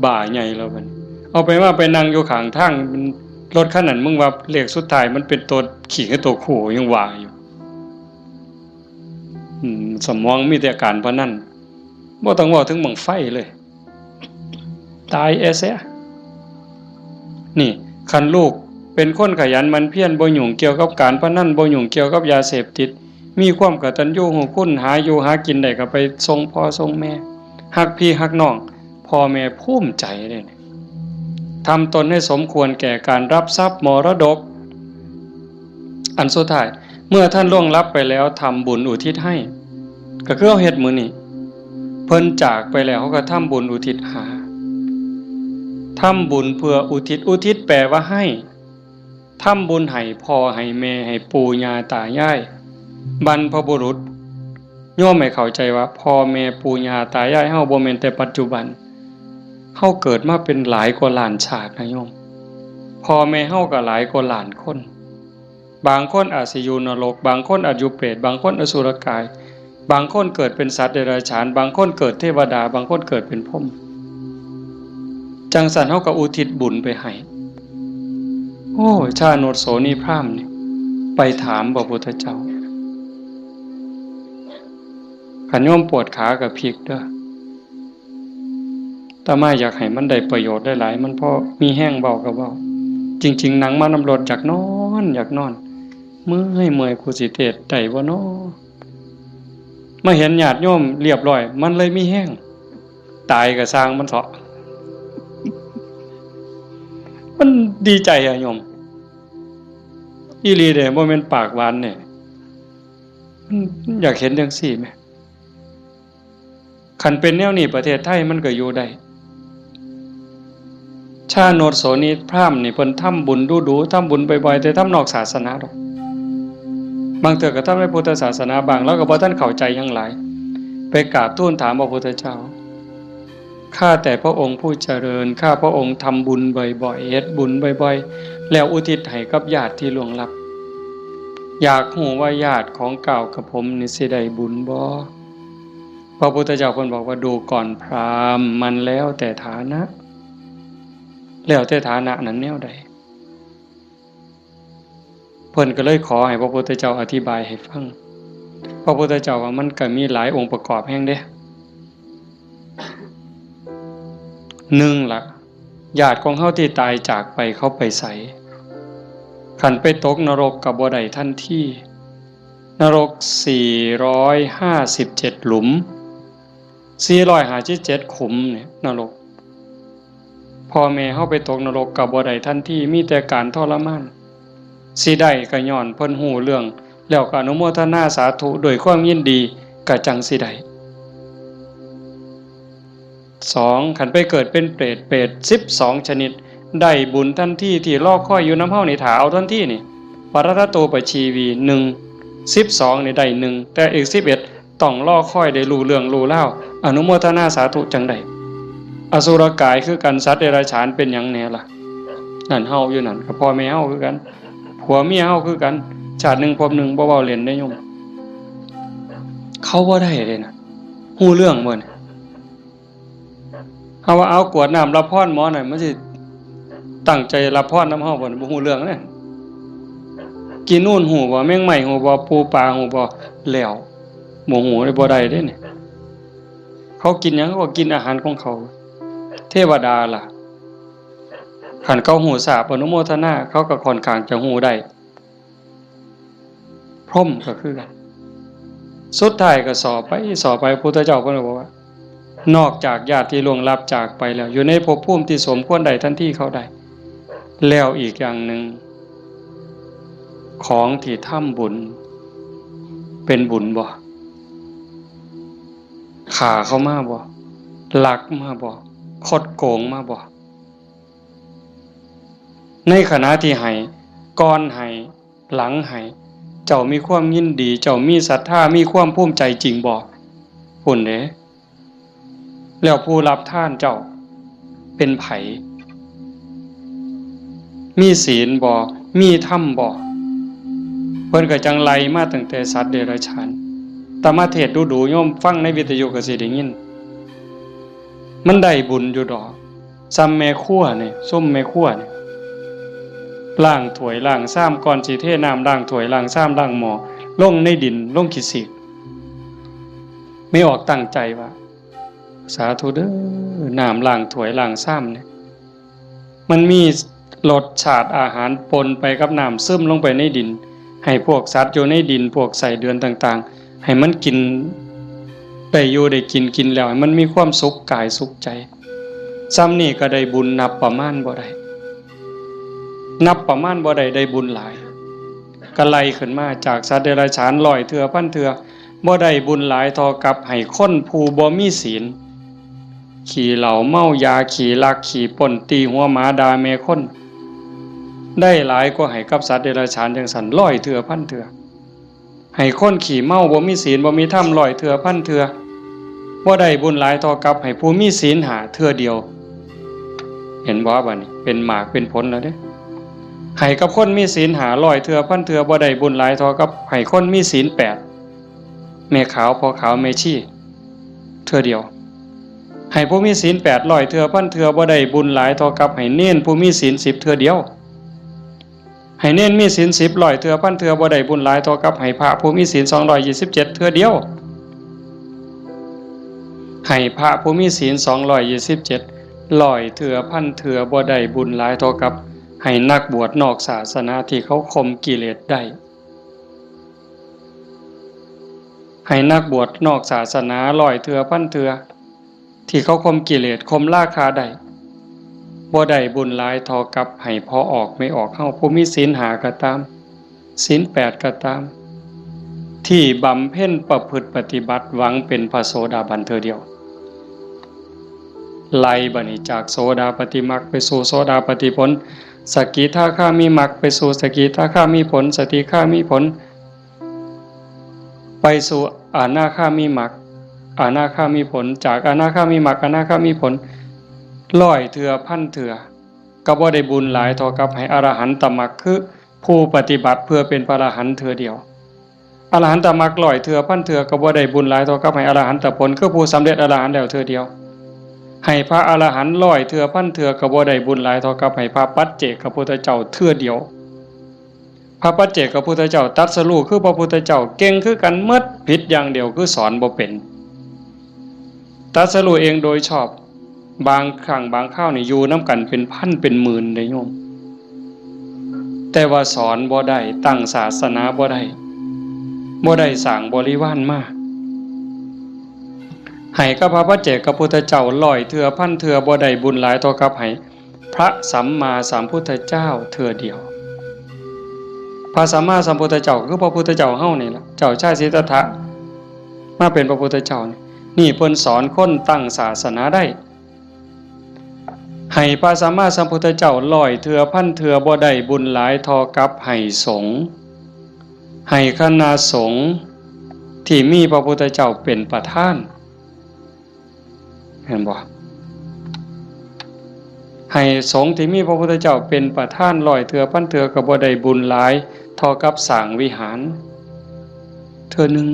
S1: บ่าใหญ่แล้วเพิ่นเอาไปว่าไปนั่งอยู่ข้างทางรถคันนั้นมึงว่าเลขสุดท้ายมันเป็นตัวขี่กับตัวคู่ยังว่าอยู่สมองมีแต่การพนันบ่ต้องเว้าถึงบังไฟเลยตายเสียนี่คันลูกเป็นคนขยันมันเพียรบ่ยุ่งเกี่ยวกับการพนันบ่ยุ่งเกี่ยวกับยาเสพติดมีความกตัญญูรู้คุณหาอยู่หากินได้ก็ไปส่งพ่อส่งแม่ฮักพี่ฮักน้องพ่อแม่ภูมิใจเลยทำตนให้สมควรแก่การรับทรัพย์มรดกอันสุดท้ายเมื่อท่านล่วงลับไปแล้วทำบุญอุทิศให้ก็คือเอาเฮ็ดมื้อนี้เพิ่นจากไปแล้วเขาก็ทำบุญอุทิศหาทำบุญเพื่ออุทิศแปลว่าให้ทำบุญให้พ่อให้แม่ให้ปู่ย่าตายายบรรพบุรุษโยมไม่เข้าใจว่าพ่อแม่ปู่ย่าตายายเฮาบ่แม่นแต่ปัจจุบันเฮาเกิดมาเป็นหลายกว่าล้านชาตินะโยมพ่อแม่เฮาก็หลายกว่าล้านคนบางคนอาจสิอยู่นรกบางคนอาจอยู่เปรตบางคนอสุรกายบางคนเกิดเป็นสัตว์เดรัจฉานบางคนเกิดเทวดาบางคนเกิดเป็นพรหมจังสันเฮาก็อุทิศบุญไปให้โอ้ชาโนดโสนีพราหมณ์นี่ไปถามพระพุทธเจ้า ขันโยมปวดขากับพลิกเด้อแต่มาอยากให้มันได้ประโยชน์ได้หลายมันพอมีแห้งเบากับเบาจริงๆหนังมานำรถอยากนอนเมื่อยกูสิเทศได้บ่น้อมาเห็นญาติโยมเรียบร้อยมันเลยมีแห้งตายก็สร้างมันเถาะมันดีใจอะโยมอีหลีเด้บ่แม่นปากหวานเนี่ยอยากเห็นจังซี่แม่คันเป็นแนวนี้ประเทศไทยมันก็อยู่ได้ชาโนดโสนิพราหมณ์นี่เพิ่นทำบุญดูๆทำบุญบ่อยๆแต่ทำนอกศาสนาดอกบางเทื่อก็ทำในพุทธศาสนาบางแล้วก็บ่ทันเข้าใจหยังหลายไปกราบทูลถามพระพุทธเจ้าข้าแต่พระองค์ผู้เจริญข้าพระองค์ทำบุญบ่อยๆเฮ็ดบุญบ่อยๆแล้วอุทิศให้กับญาติที่ล่วงลับอยากรู้ว่าญาติของเก่ากับผมนี่สิได้บุญบ่พระพุทธเจ้าเพิ่นบอกว่าดูก่อนพราหมณ์มันแล้วแต่ฐานะแล้วแต่ฐานะนั้นแนวใดเพิ่นก็เลยขอให้พระพุทธเจ้าอธิบายให้ฟังพระพุทธเจ้าว่ามันก็มีหลายองค์ประกอบแห่งเด้1ล่ะญาติของเฮาที่ตายจากไปเขาไปไสคันไปตกนรกก็บ่ได้ทันทีนรก457หลุม457ขุมเนี่ยนรกพ่อแม่เฮาไปตกนรกก็บ่ได้ทันทีมีแต่การทรมานสิได้ก็ย้อนเพิ่นฮู้เรื่องแล้วก็อนุโมทนาสาธุโดยความยินดีก็จังสิได้2คันไปเกิดเป็นเปรต12ชนิดได้บุญทันทีที่รอคอยอยู่นำเฮานี่ถ้าเอาทันทีนี่ปรตโตปชีวี1 12นี่ได้1แต่อีก11ต้องรอคอยได้รู้เรื่องรู้ราวอนุโมทนาสาธุจังได๋อสุรกายคือกันสัตว์เดรัจฉานเป็นหยังแน่ล่ะนั่นเฮาอยู่นั่นก็พ่อแม่เฮาคือกันผัวเมียเฮาคือกันชาติหนึ่งพบหนึ่งบ่เว้าเล่นได้โยมเขาบ่ได้เลยนะฮู้เรื่องหมดเฮาว่าเอากวดน้ำรับพรหมอน่ะมันสิตั้งใจรับพรนำเฮาบ่บ่ฮู้เรื่องเด้กินนู่นฮู้บ่แมงไหม้ฮู้บ่ปูปลาฮู้บ่แล้วบ่ฮู้ได้บ่ได้เด้นี่เขากินหยังเขาก็กินอาหารของเขาเทวดาล่ะคันเขาฮู้ทราบอนุโมทนาเขาก็ค่อนข้างจะฮู้ได้พรหมก็คือกันสุดท้ายก็สอบไปพุทธเจ้าเพิ่นบอกว่านอกจากญาติที่ล่วงลับจากไปแล้วอยู่ในภพภูมิที่สมควรได้ทันทีเขาได้แล้วอีกอย่างหนึ่งของที่ทำบุญเป็นบุญบ่ฆ่าเขามาบ่ลักมาบ่คดโกงมาบ่ในขณะที่ให้ก่อนให้หลังให้เจ้ามีความยินดีเจ้ามีศรัทธามีความภูมิใจจริงบ่พุ่นเด้แล้วผู้รับทานเจ้าเป็นไผมีศีลบ่มีธรรมบ่เพิ่นก็จังไล่มาตั้งแต่สัตว์เดรัจฉานแต่มาเทศน์ดูๆโยมฟังในวิทยุก็สิได้ยินมันได้บุญอยู่ดอกซ้ำแม่ครัวนี่ส้มแม่ครัวนี่ล้างถ้วยล้างซ้ำก่อนสิเทน้ำล้างถ้วยล้างซ้ำล้างหม้อลงในดินลงขี้ศิกไม่ออกตั้งใจว่าสาธุเด้อน้ำล้างถ้วยล้างซ้ำเนี่ยมันมีรสชาติอาหารปนไปกับน้ำซึมลงไปในดินให้พวกสัตว์อยู่ในดินพวกไส้เดือนต่างๆให้มันกินได้อยู่ได้กินแล้วให้มันมีความสุขกายสุขใจซ้ำนี่ก็ได้บุญนับประมาณบ่ได้ได้บุญหลายก็ไล่ขึ้นมาจากสัตว์เดรัจฉาน100เทื่อพันเทื่อบ่ได้บุญหลายเท่ากับให้คนผู้บ่มีศีลขี่เหล้าเมายาขี่ลักขี่ป่นตีหัวหมาด่าแม่คนได้หลายกว่าให้กับสัตว์เดรัจฉานจังซั่น100เทื่อพันเทื่อให้คนขี่เมาบ่มีศีลบ่มีธรรม100เทื่อพันเทื่อบ่ได้บุญหลายเท่ากับให้ผู้มีศีล5เทื่อเดียวเห็นบ่บัดนี้เป็นหมากเป็นผลแล้วเด้ให้กับคนมีศีล500เทื่อพันเทื่อบ่ได้บุญหลายเท่ากับให้คนมีศีล8แม่ขาวพ่อขาวแม่ชีเทื่อเดียวให้ผู้มีศีล800เทื่อพันเทื่อบ่ได้บุญหลายเท่ากับให้เน้นผู้มีศีล10เทื่อเดียวให้เน้นมีศีล10 100เทื่อพันเทื่อบ่ได้บุญหลายเท่ากับให้พระผู้มีศีล227เทื่อเดียว ให้พระผู้มีศีล227ร้อยเถื่อพันเถื่อบ่ได้บุญหลายเท่ากับให้นักบวชนอกศาสนาที่เขาข่มกิเลสได้ให้นักบวชนอกศาสนาร้อยเถื่อพันเถื่อที่เขาข่มกิเลสข่มราคะได้บ่ได้บุญหลายเท่ากับให้พอออกไม่ออกเฮาผู้มีศีล5ก็ตามศีล8ก็ตามที่บำเพ็ญประพฤติปฏิบัติหวังเป็นพระโสดาบันเธอเดียวไล่บัดนี้จากโสดาปฏิมรรคไปสู่โสดาปฏิผลสกิทาคามีมรรคไปสู่สกิทาคามีผลสติคามีผลไปสู่อนาคามีมรรคอนาคามีผลจากอนาคามีมรรคอนาคามีผลร้อยเถื่อพันเถื่อก็บ่ได้บุญหลายเท่ากับให้อรหันตมรรคคือผู้ปฏิบัติเพื่อเป็นพระอรหันต์เถื่อเดียวอรหันตมรรคร้อยเถื่อพันเถื่อก็บ่ได้บุญหลายเท่ากับให้อรหันตผลคือผู้สำเร็จอรหันต์แล้วเถื่อเดียวให้พระอรหันต์ร้อยเถื่อพันเถื่อก็บ่ได้บุญหลายเท่ากับให้พระปัจเจกพุทธเจ้าเถื่อเดียวพระปัจเจกพุทธเจ้าตรัสรู้คือพระพุทธเจ้าเก่งคือกันหมดผิดอย่างเดียวคือสอนบ่เป็นตรัสรู้เองโดยชอบบางครั้งบางคราวนี่อยู่น้ำกันเป็นพันเป็นหมื่นเลยโยมแต่ว่าสอนบ่ได้ตั้งศาสนาบ่ได้สร้างบริวารมาให้กับพระปัจเจกพุทธเจ้าร้อยเถื่อพันเถื่อบ่ได้บุญหลายเท่ากับให้พระสัมมาสัมพุทธเจ้าเถื่อเดียวพระสัมมาสัมพุทธเจ้าคือพระพุทธเจ้าเฮานี่ล่ะเจ้าชายสิทธัตถะมาเป็นพระพุทธเจ้านี่เพิ่นสอนคนตั้งศาสนาได้ให้พระสัมมาสัมพุทธเจ้าร้อยเถื่อพันเถื่อบ่ได้บุญหลายเท่ากับให้สงฆ์ให้คณะสงฆ์ที่มีพระพุทธเจ้าเป็นประธานเห็นบ่ให้สงฆ์ที่มีพระพุทธเจ้าเป็นประธานร้อยเถื่อพันเถื่อก็บ่ได้บุญหลายเท่ากับสร้างวิหารเทื่อนึง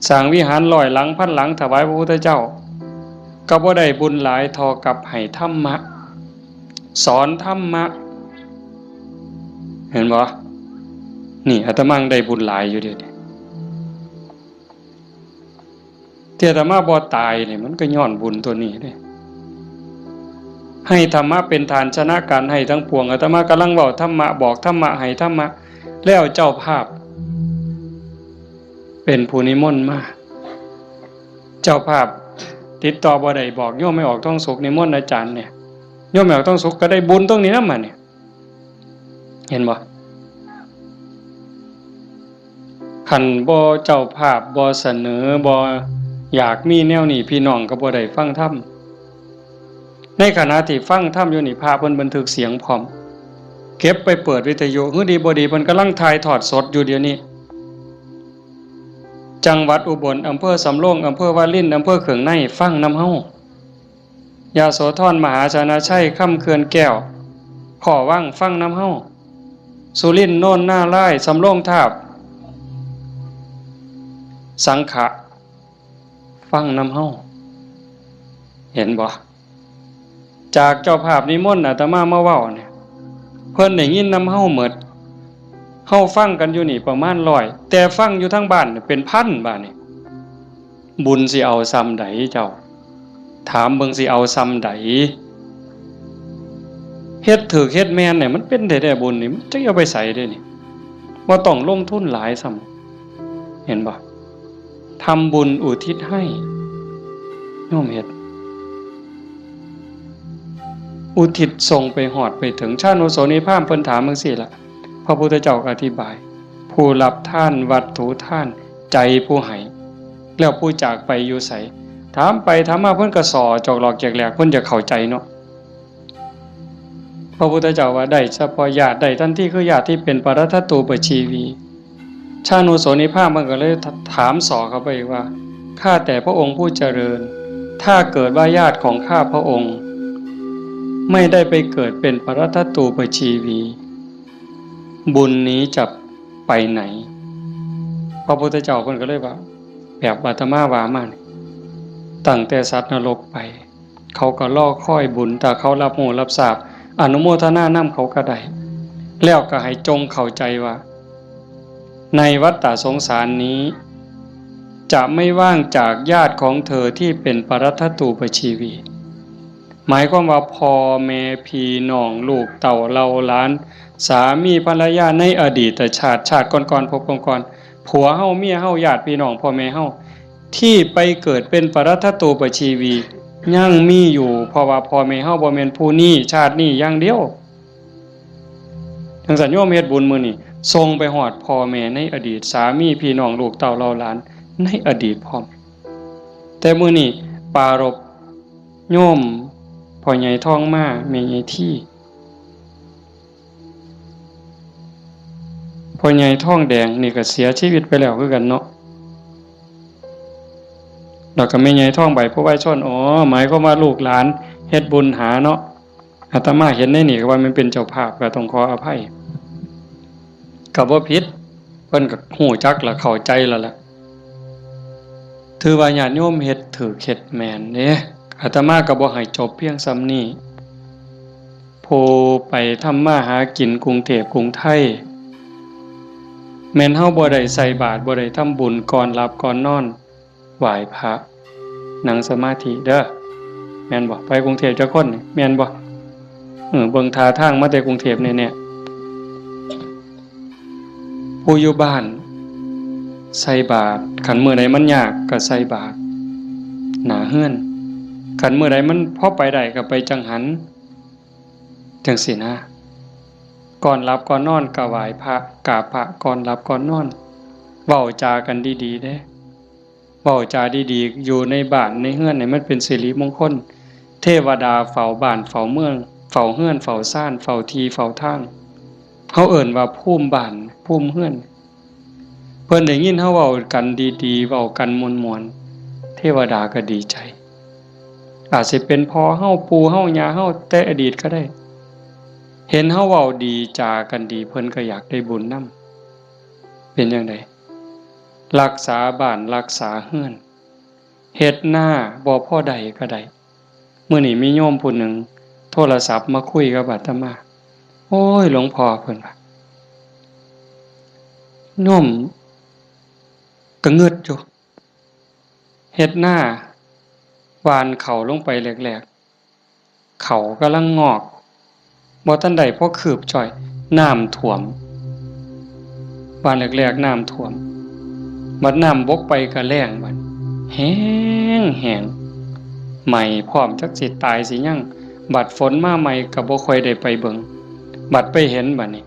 S1: สร้างวิหารร้อยหลังพันหลังถวายพระพุทธเจ้าก็บ่ได้บุญหลายเท่ากับให้ธรรมะสอนธรรมะเห็นบ่นี่อาตมาได้บุญหลายอยู่เดี๋ยวนี้ที่อาตมาบ่ตายนี่มันก็ย้อนบุญตัวนี้เด้ให้ธรรมะเป็นฐานชนะการให้ทั้งปวงอาตมากำลังเว้าธรรมะบอกธรรมะให้ธรรมะแล้วเจ้าภาพเป็นผู้นิมนต์มาเจ้าภาพติดต่อบ่ได้บอกโยมไม่ออกท้องสุขนิมนต์อาจารย์เนี่ยโยมไม่ออกท้องสุขก็ได้บุญตรงนี้นำมาเนี่ยเห็นบ่คันบ่เจ้าภาพบ่เสนอบ่อยากมีแนวนี้พี่น้องก็บ่ได้ฟังธรรมในขณะที่ฟังธรรมอยู่นี่พระเพิ่นบันทึกเสียงพร้อมเก็บไปเปิดวิทยุฮือดีบ่ดีเพิ่นกำลังถ่ายทอดสดอยู่เดี๋ยวนี้จังหวัดอุบลอำเภอสำโรงอำเภอวารินอำเภอเขืองในฟังนำเฮายาโสธรมหาชนะชัยค่ำเขื่อนแก้วขอว่างฟังนำเฮาสุรินทร์โน่นหน้าไร่สำโรงทาบสังขะฟังนำเฮาเห็นบ่จากเจ้าภาพนิมนต์อาตมามาเว้าเนี่ยเพิ่นได้ยินนำเฮาหมดเฮาฟังกันอยู่นี่ประมาณ100แต่ฟังอยู่ทั้งบ้านเป็นพันบ้านนี่บุญสิเอาซ้ำใดเจ้าถามเบิ่งสิเอาซ้ำใดเฮ็ดถูกเฮ็ดแม่นเนี่ยมันเป็นได้บุญนี่มันจะเอาไปใส่ได้นี่บ่ต้องลงทุนหลายซ้ำเห็นบ่ทำบุญอุทิศให้โยมเฮ็ดอุทิศส่งไปหอดไปถึงชาโนโสนิพพานเพิ่นถามจังซี่ล่ะพระพุทธเจ้าอธิบายผู้รับท่านวัตถุท่านใจผู้ให้แล้วผู้จากไปอยู่ไสถามไปถามมาเพิ่นก็สอจอกหลอกแจกแหลกเพิ่นจะเข้าใจเนาะพระพุทธเจ้าว่าได้เฉพาะญาติได้ทันทีคือญาติที่เป็นปรัตถตูปชีวีชาโนโสนิพพานมันก็เลยถามสอเข้าไปว่าข้าแต่พระองค์ผู้เจริญถ้าเกิดว่าญาติของข้าพระองค์ไม่ได้ไปเกิดเป็นปรัตถตูปชีวีบุญนี้จะไปไหนพระพุทธเจ้าเพิ่นก็เลยว่าแบบอาตมาว่ามานี่ตั้งแต่สัตว์นรกไปเขาก็รอคอยบุญแต่เขารับโมรับทราบอนุโมทนานำเขาก็ได้แล้วก็ให้จงเข้าใจว่าในวัฏฏะสงสารนี้ จะไม่ว่างจากญาติของเธอที่เป็นปรัตถตูปชีวีหมายความว่าพ่อแม่พี่น้องลูกเต่าเราหลานสามีภรรยาในอดีตชาติก่อนๆพบก่อนๆผัวเฮาเมียเฮาญาติพี่น้องพ่อแม่เฮาที่ไปเกิดเป็นปรัตถตูปชีวียังมีอยู่เพราะว่าพ่อแม่เฮาบ่แม่นผู้นี้ชาตินี้อย่างเดียวจังซั่นโยมเฮ็ดบุญมื้อนี้ส่งไปฮอดพ่อแม่ในอดีตสามีพี่น้องลูกเต่าเราหลานในอดีตพร้อมแต่มื้อนี้ปารภโยมพ่อใหญ่ทองมาแม่ใหญ่ที่พ่อใหญ่ทองแดงนี่ก็เสียชีวิตไปแล้วคือกันเนาะแล้วก็แม่ใหญ่ทองใบผู้ไว้ชนหมายความว่าลูกหลานเฮ็ดบุญหาเนาะอาตมาเห็นในนี่ก็ว่ามันเป็นเจ้าภาพก็ต้องขออภัยก็บ่ผิดเพิ่นก็ฮู้จักและเข้าใจแล้วล่ะถือว่าญาติโยมเฮ็ดถือเข็ดแม่นเด้อาตมาก็บ่ให้จบเพียงส่ำนี้ผู้ไปทำมาหากินกรุงเทพกรุงไทยแม่นเฮาบ่ได้ใส่บาตรบ่ได้ทำบุญก่อนหลับก่อนนอนไหว้พระนั่งสมาธิเด้อแม่นบ่ไปกรุงเทพจักคนนี่แม่นบ่เบิ่งท่าทางมาแต่กรุงเทพแน่ๆผู้อยู่บ้านใส่บาตรคันมื้อใดมันยากก็ใส่บาตรหน้าเฮือนคันมื้อใดมันพอไปได้ก็ไปจังหันจังซี่นะก่อนหลับก่อนนอนก็ไหว้พระกราบพระก่อนหลับก่อนนอนเว้าจากันดีๆเด้เว้าจาดีๆอยู่ในบ้านในเฮือนนี่มันเป็นสิริมงคลเทวดาเฝ้าบ้านเฝ้าเมืองเฝ้าเฮือนเฝ้าซ่านเฝ้าที่เฝ้าทางเฮาเอิ้นว่าภูมิบ้านภูมิเฮือนเพิ่นได้ยินเฮาเว้ากันดีๆเว้ากันม่วนๆเทวดาก็ดีใจอาจสิเป็นพ่อเฮาปู่เฮาย่าเฮาแต่อดีตก็ได้เห็นเฮาเว้าดีจากันดีเพิ่นก็อยากได้บุญนำเป็นจังได๋รักษาบ้านรักษาเฮือนเฮ็ดหน้าบ่พอใดก็ได้มื้อนี้มีโยมผู้หนึ่งโทรศัพท์มาคุยกับอาตมาโอ้ยหลวงพ่อเพิ่นว่าโยมก็งึดอยู่เฮ็ดหน้าหวานเขาลงไปแหลกๆเขากำลังงอกบ่ทันใดพอคืบจ่อยน้ำท่วมหวานแหลกๆน้ำท่วมบัดน้ำบกไปก็แล้งบัดแห้งใหม่พร้อมจักสิตายสิยังบัดฝนมาใหม่ก็บ่ค่อยได้ไปเบิ่งบัดไปเห็นบัดนี้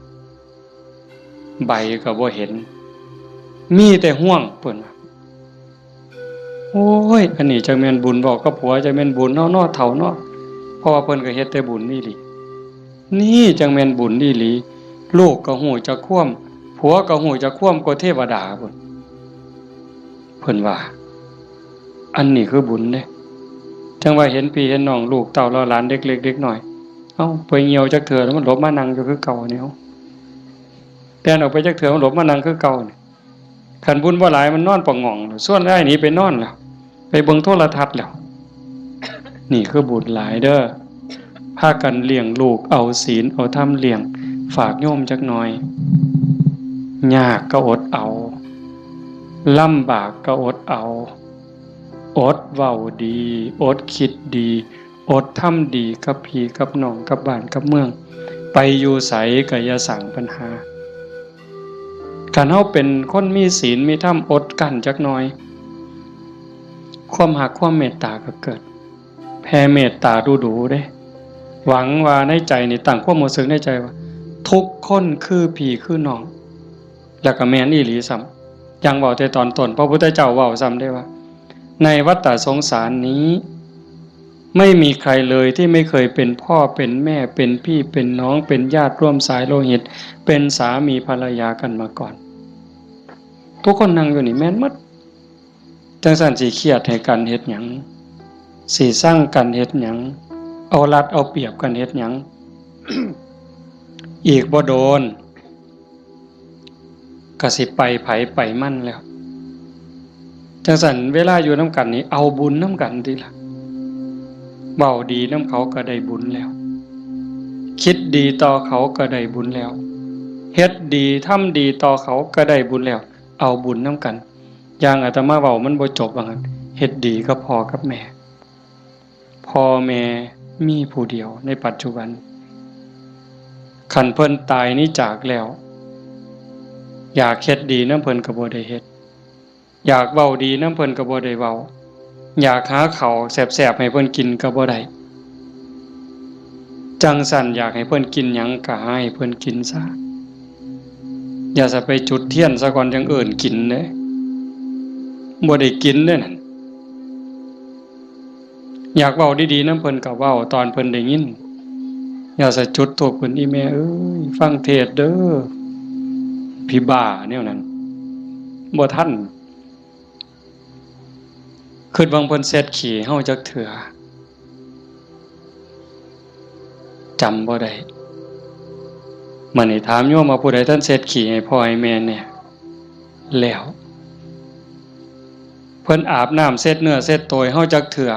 S1: ใบก็บ่เห็นมีแต่ห่วงเพิ่นว่าโอ้ยอันนี้จักแม่นบุญบอกกับผัวจักแม่นบุญเนาะเฒ่าเนาะเพราะว่าเพิ่นก็เฮ็ดแต่บุญนี่หลีนี่จังแม่นบุญนี่หลีลูกก็ฮู้จักความผัวก็ฮู้จักความกว่าเทวดาพุ่นเพิ่นว่าอันนี้คือบุญเด้จังว่าเห็นพี่เห็นน้องลูกเต้าเราหลานเด็กเล็กเด็กน้อยเอ้าไปเหี่ยวจักเถื่อแล้วมันหลบมานั่งอยู่คือเก่านี่เฮาแต่ออกไปจักเถื่อมันหลบมานั่งคือเก่านี่คันบุญบ่หลายมันนอนปะง่องส่วนได้หนีไปนอนแล้วไปเบิ่งโทรทัศน์แล้วนี่คือบุญหลายเด้อพากันเลี้ยงลูกเอาศีลเอาธรรมเลี้ยงฝากโยมจักหน่อยยากก็อดเอาลำบากก็อดเอาอดเว้าดีอดคิดดีอดทำดีกับพี่กับน้องกับบ้านกับเมืองไปอยู่ไสก็อย่าสร้างปัญหาคันเฮาเป็นคนมีศีลมีธรรมอดกั้นจักหน่อยความรักความเมตตาก็เกิดแผ่เมตตาดูๆเด้หวังว่าในใจนี่ตั้งความรู้สึกในใจว่าทุกคนคือพี่คือน้องแล้วก็แม่นอีหลีซ้ำยังเว้าแต่ตอนต้นพระพุทธเจ้าเว้าซ้ำได้ว่าในวัฏฏะสงสารนี้ไม่มีใครเลยที่ไม่เคยเป็นพ่อเป็นแม่เป็นพี่เป็นน้องเป็นญาติร่วมสายโลหิตเป็นสามีภรรยากันมาก่อนทุกคนนั่งอยู่นี่แม่นหมดจังซั่นสิเครียดให้กันเฮ็ดหยังสิสร้างกันเฮ็ดหยังเอารัดเอาเปรียบกันเฮ็ดหยัง อีกบ่โดนก็สิไปไผไปมั่นแล้วจังซั่นเวลาอยู่นำกันนี่เอาบุญนำกันติล่ะเว้าดีนำเขาก็ได้บุญแล้วคิดดีต่อเขาก็ได้บุญแล้วเฮ็ดดีทำดีต่อเขาก็ได้บุญแล้วเอาบุญนำกัน อย่างอาตมาเว้ามันบ่จบว่างั้นเฮ็ดดีกับพ่อกับแม่พ่อแม่มีผู้เดียวในปัจจุบันคันเพิ่นตายนี้จากแล้วอยากเฮ็ดดีนำเพิ่นก็บ่ได้เฮ็ดอยากเว้าดีนำเพิ่นก็บ่ได้เว้าอยากหาข้าวแซ่บๆให้เพิ่นกินก็บ่ได้จังสั่นอยากให้เพิ่นกินหยังก็ให้เพิ่นกินซะอย่าจะไปจุดเทียนซะก่อนจังเอิ้นกินเด้บ่ได้กินเด้นั่นอยากเว้าดีๆนำเพิ่นก็เว้าตอนเพิ่นได้ยินอย่าจะจุดธูปเพิ่นอีแม่เอ้ยฟังเทศเด้อพี่บ้าแนวนั้นบ่ทันคิดว่าเพิ่นเสร็จขี้เฮาจักเทื่อจำบ่ได้มื้อนี้ถามโยมว่าผู้ใดท่านเสร็จขี้ให้พ่อให้แม่เนี่ยแล้วเพิ่นอาบน้ำเสร็จเนื้อเสร็จตัวให้เฮาจักเทื่อ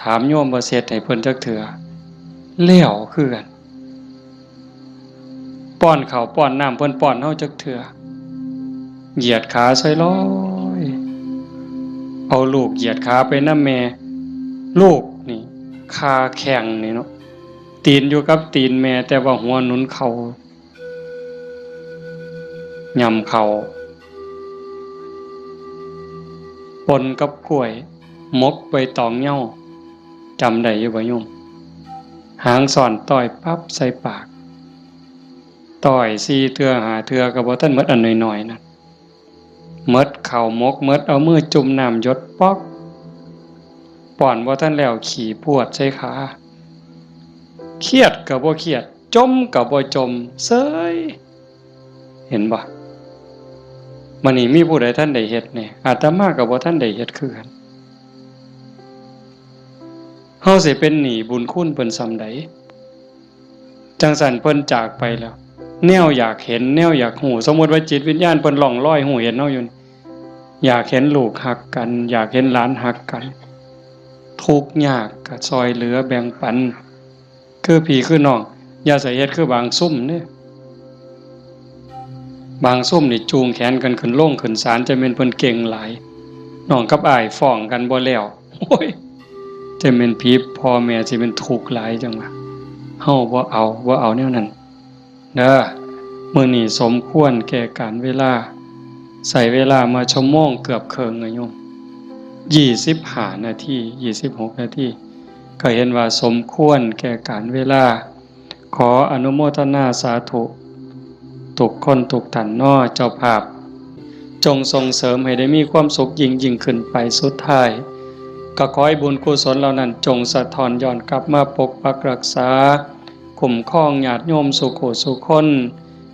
S1: ถามโยมว่าเสร็จให้เพิ่นจักเทื่อแล้วคือกันป้อนข้าวป้อนน้ำเพิ่นป้อนเฮาจักเทื่อเหยียดขาใส่ร้อยเอาลูกเหยียดขาไปนำแม่ลูกนี่ขาแข็งนี่เนาะตีนอยู่กับตีนแม่แต่ว่าหัวหนุนเข่าย่ำเข่าปนกับกล้วยมกใบตองเหย้าจำได้อยู่บ่โยมหางซ่อนต้อยปั๊บใส่ปากต้อย4เทื่อ5เทื่อก็บ่ทันหมดอันน้อยๆนั่นหมดข้าวมกหมดเอามือจุ่มน้ำหยดป๊อกป้อนบ่ทันแล้วขี้พวดใส่ขาเครียดก็บ่เครียดจมก็บ่จมเซ้ยเห็นบ่มื้อนี้มีผู้ใดท่านได้เฮ็ดแน่อาตมาก็บ่ทันได้เฮ็ดคือกันเฮาสิเป็นหนี้บุญคุณเพิ่นส่ำใดจังซั่นเพิ่นจากไปแล้วแนวอยากเห็นแนวอยากฮู้สมมุติว่าจิตวิญญาณเพิ่นล่องลอยฮู้เห็นเฮาอยู่อยากเห็นลูกฮักกันอยากเห็นหลานฮักกันทุกข์ยากก็ช่วยเหลือแบ่งปันคือพี่คือน้องอย่าใส่เฮ็ดคือบางซุ่มเด้บางซุ่มนี่จูงแขนกันขึ้นลงขึ้นศาลจะแม่นเพิ่นเก่งหลายน้องกับอ้ายฟ้องกันบ่แล้วโอ้ยจะแม่นพี่พ่อแม่สิเป็นทุกข์หลายจังว่าเฮาบ่เอาแนวนั้นเด้อมื้อนี้สมควรแก่การเวลาใส่เวลามาชั่วโมงเกือบครึ่งอะโยม25นาที26นาทีก็เห็นว่าสมควรแก่การเวลาขออนุโมทนาสาธุทุกคนทุกท่านน้อเจ้าภาพจงส่งเสริมให้ได้มีความสุขยิ่งขึ้นไปสุดท้ายก็ขอให้บุญกุศลเหล่านั้นจงสะท้อนย้อนกลับมาปกปักรักษาคุ้มครองญาติโยมสุขสุขคน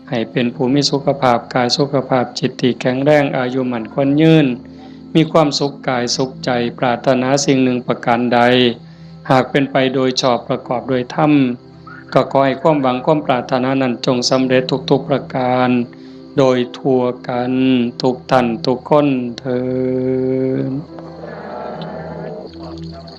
S1: ให้เป็นผู้มีสุขภาพกายสุขภาพจิตที่แข็งแรงอายุมั่นขวัญยืนมีความสุขกายสุขใจปรารถนาสิ่งหนึ่งประการใดหากเป็นไปโดยชอบประกอบโดยธรรมก็ขอให้ความหวังความปรารถนานั้นจงสำเร็จทุกๆประการโดยทั่วกันทุกท่านทุกคนเทอญ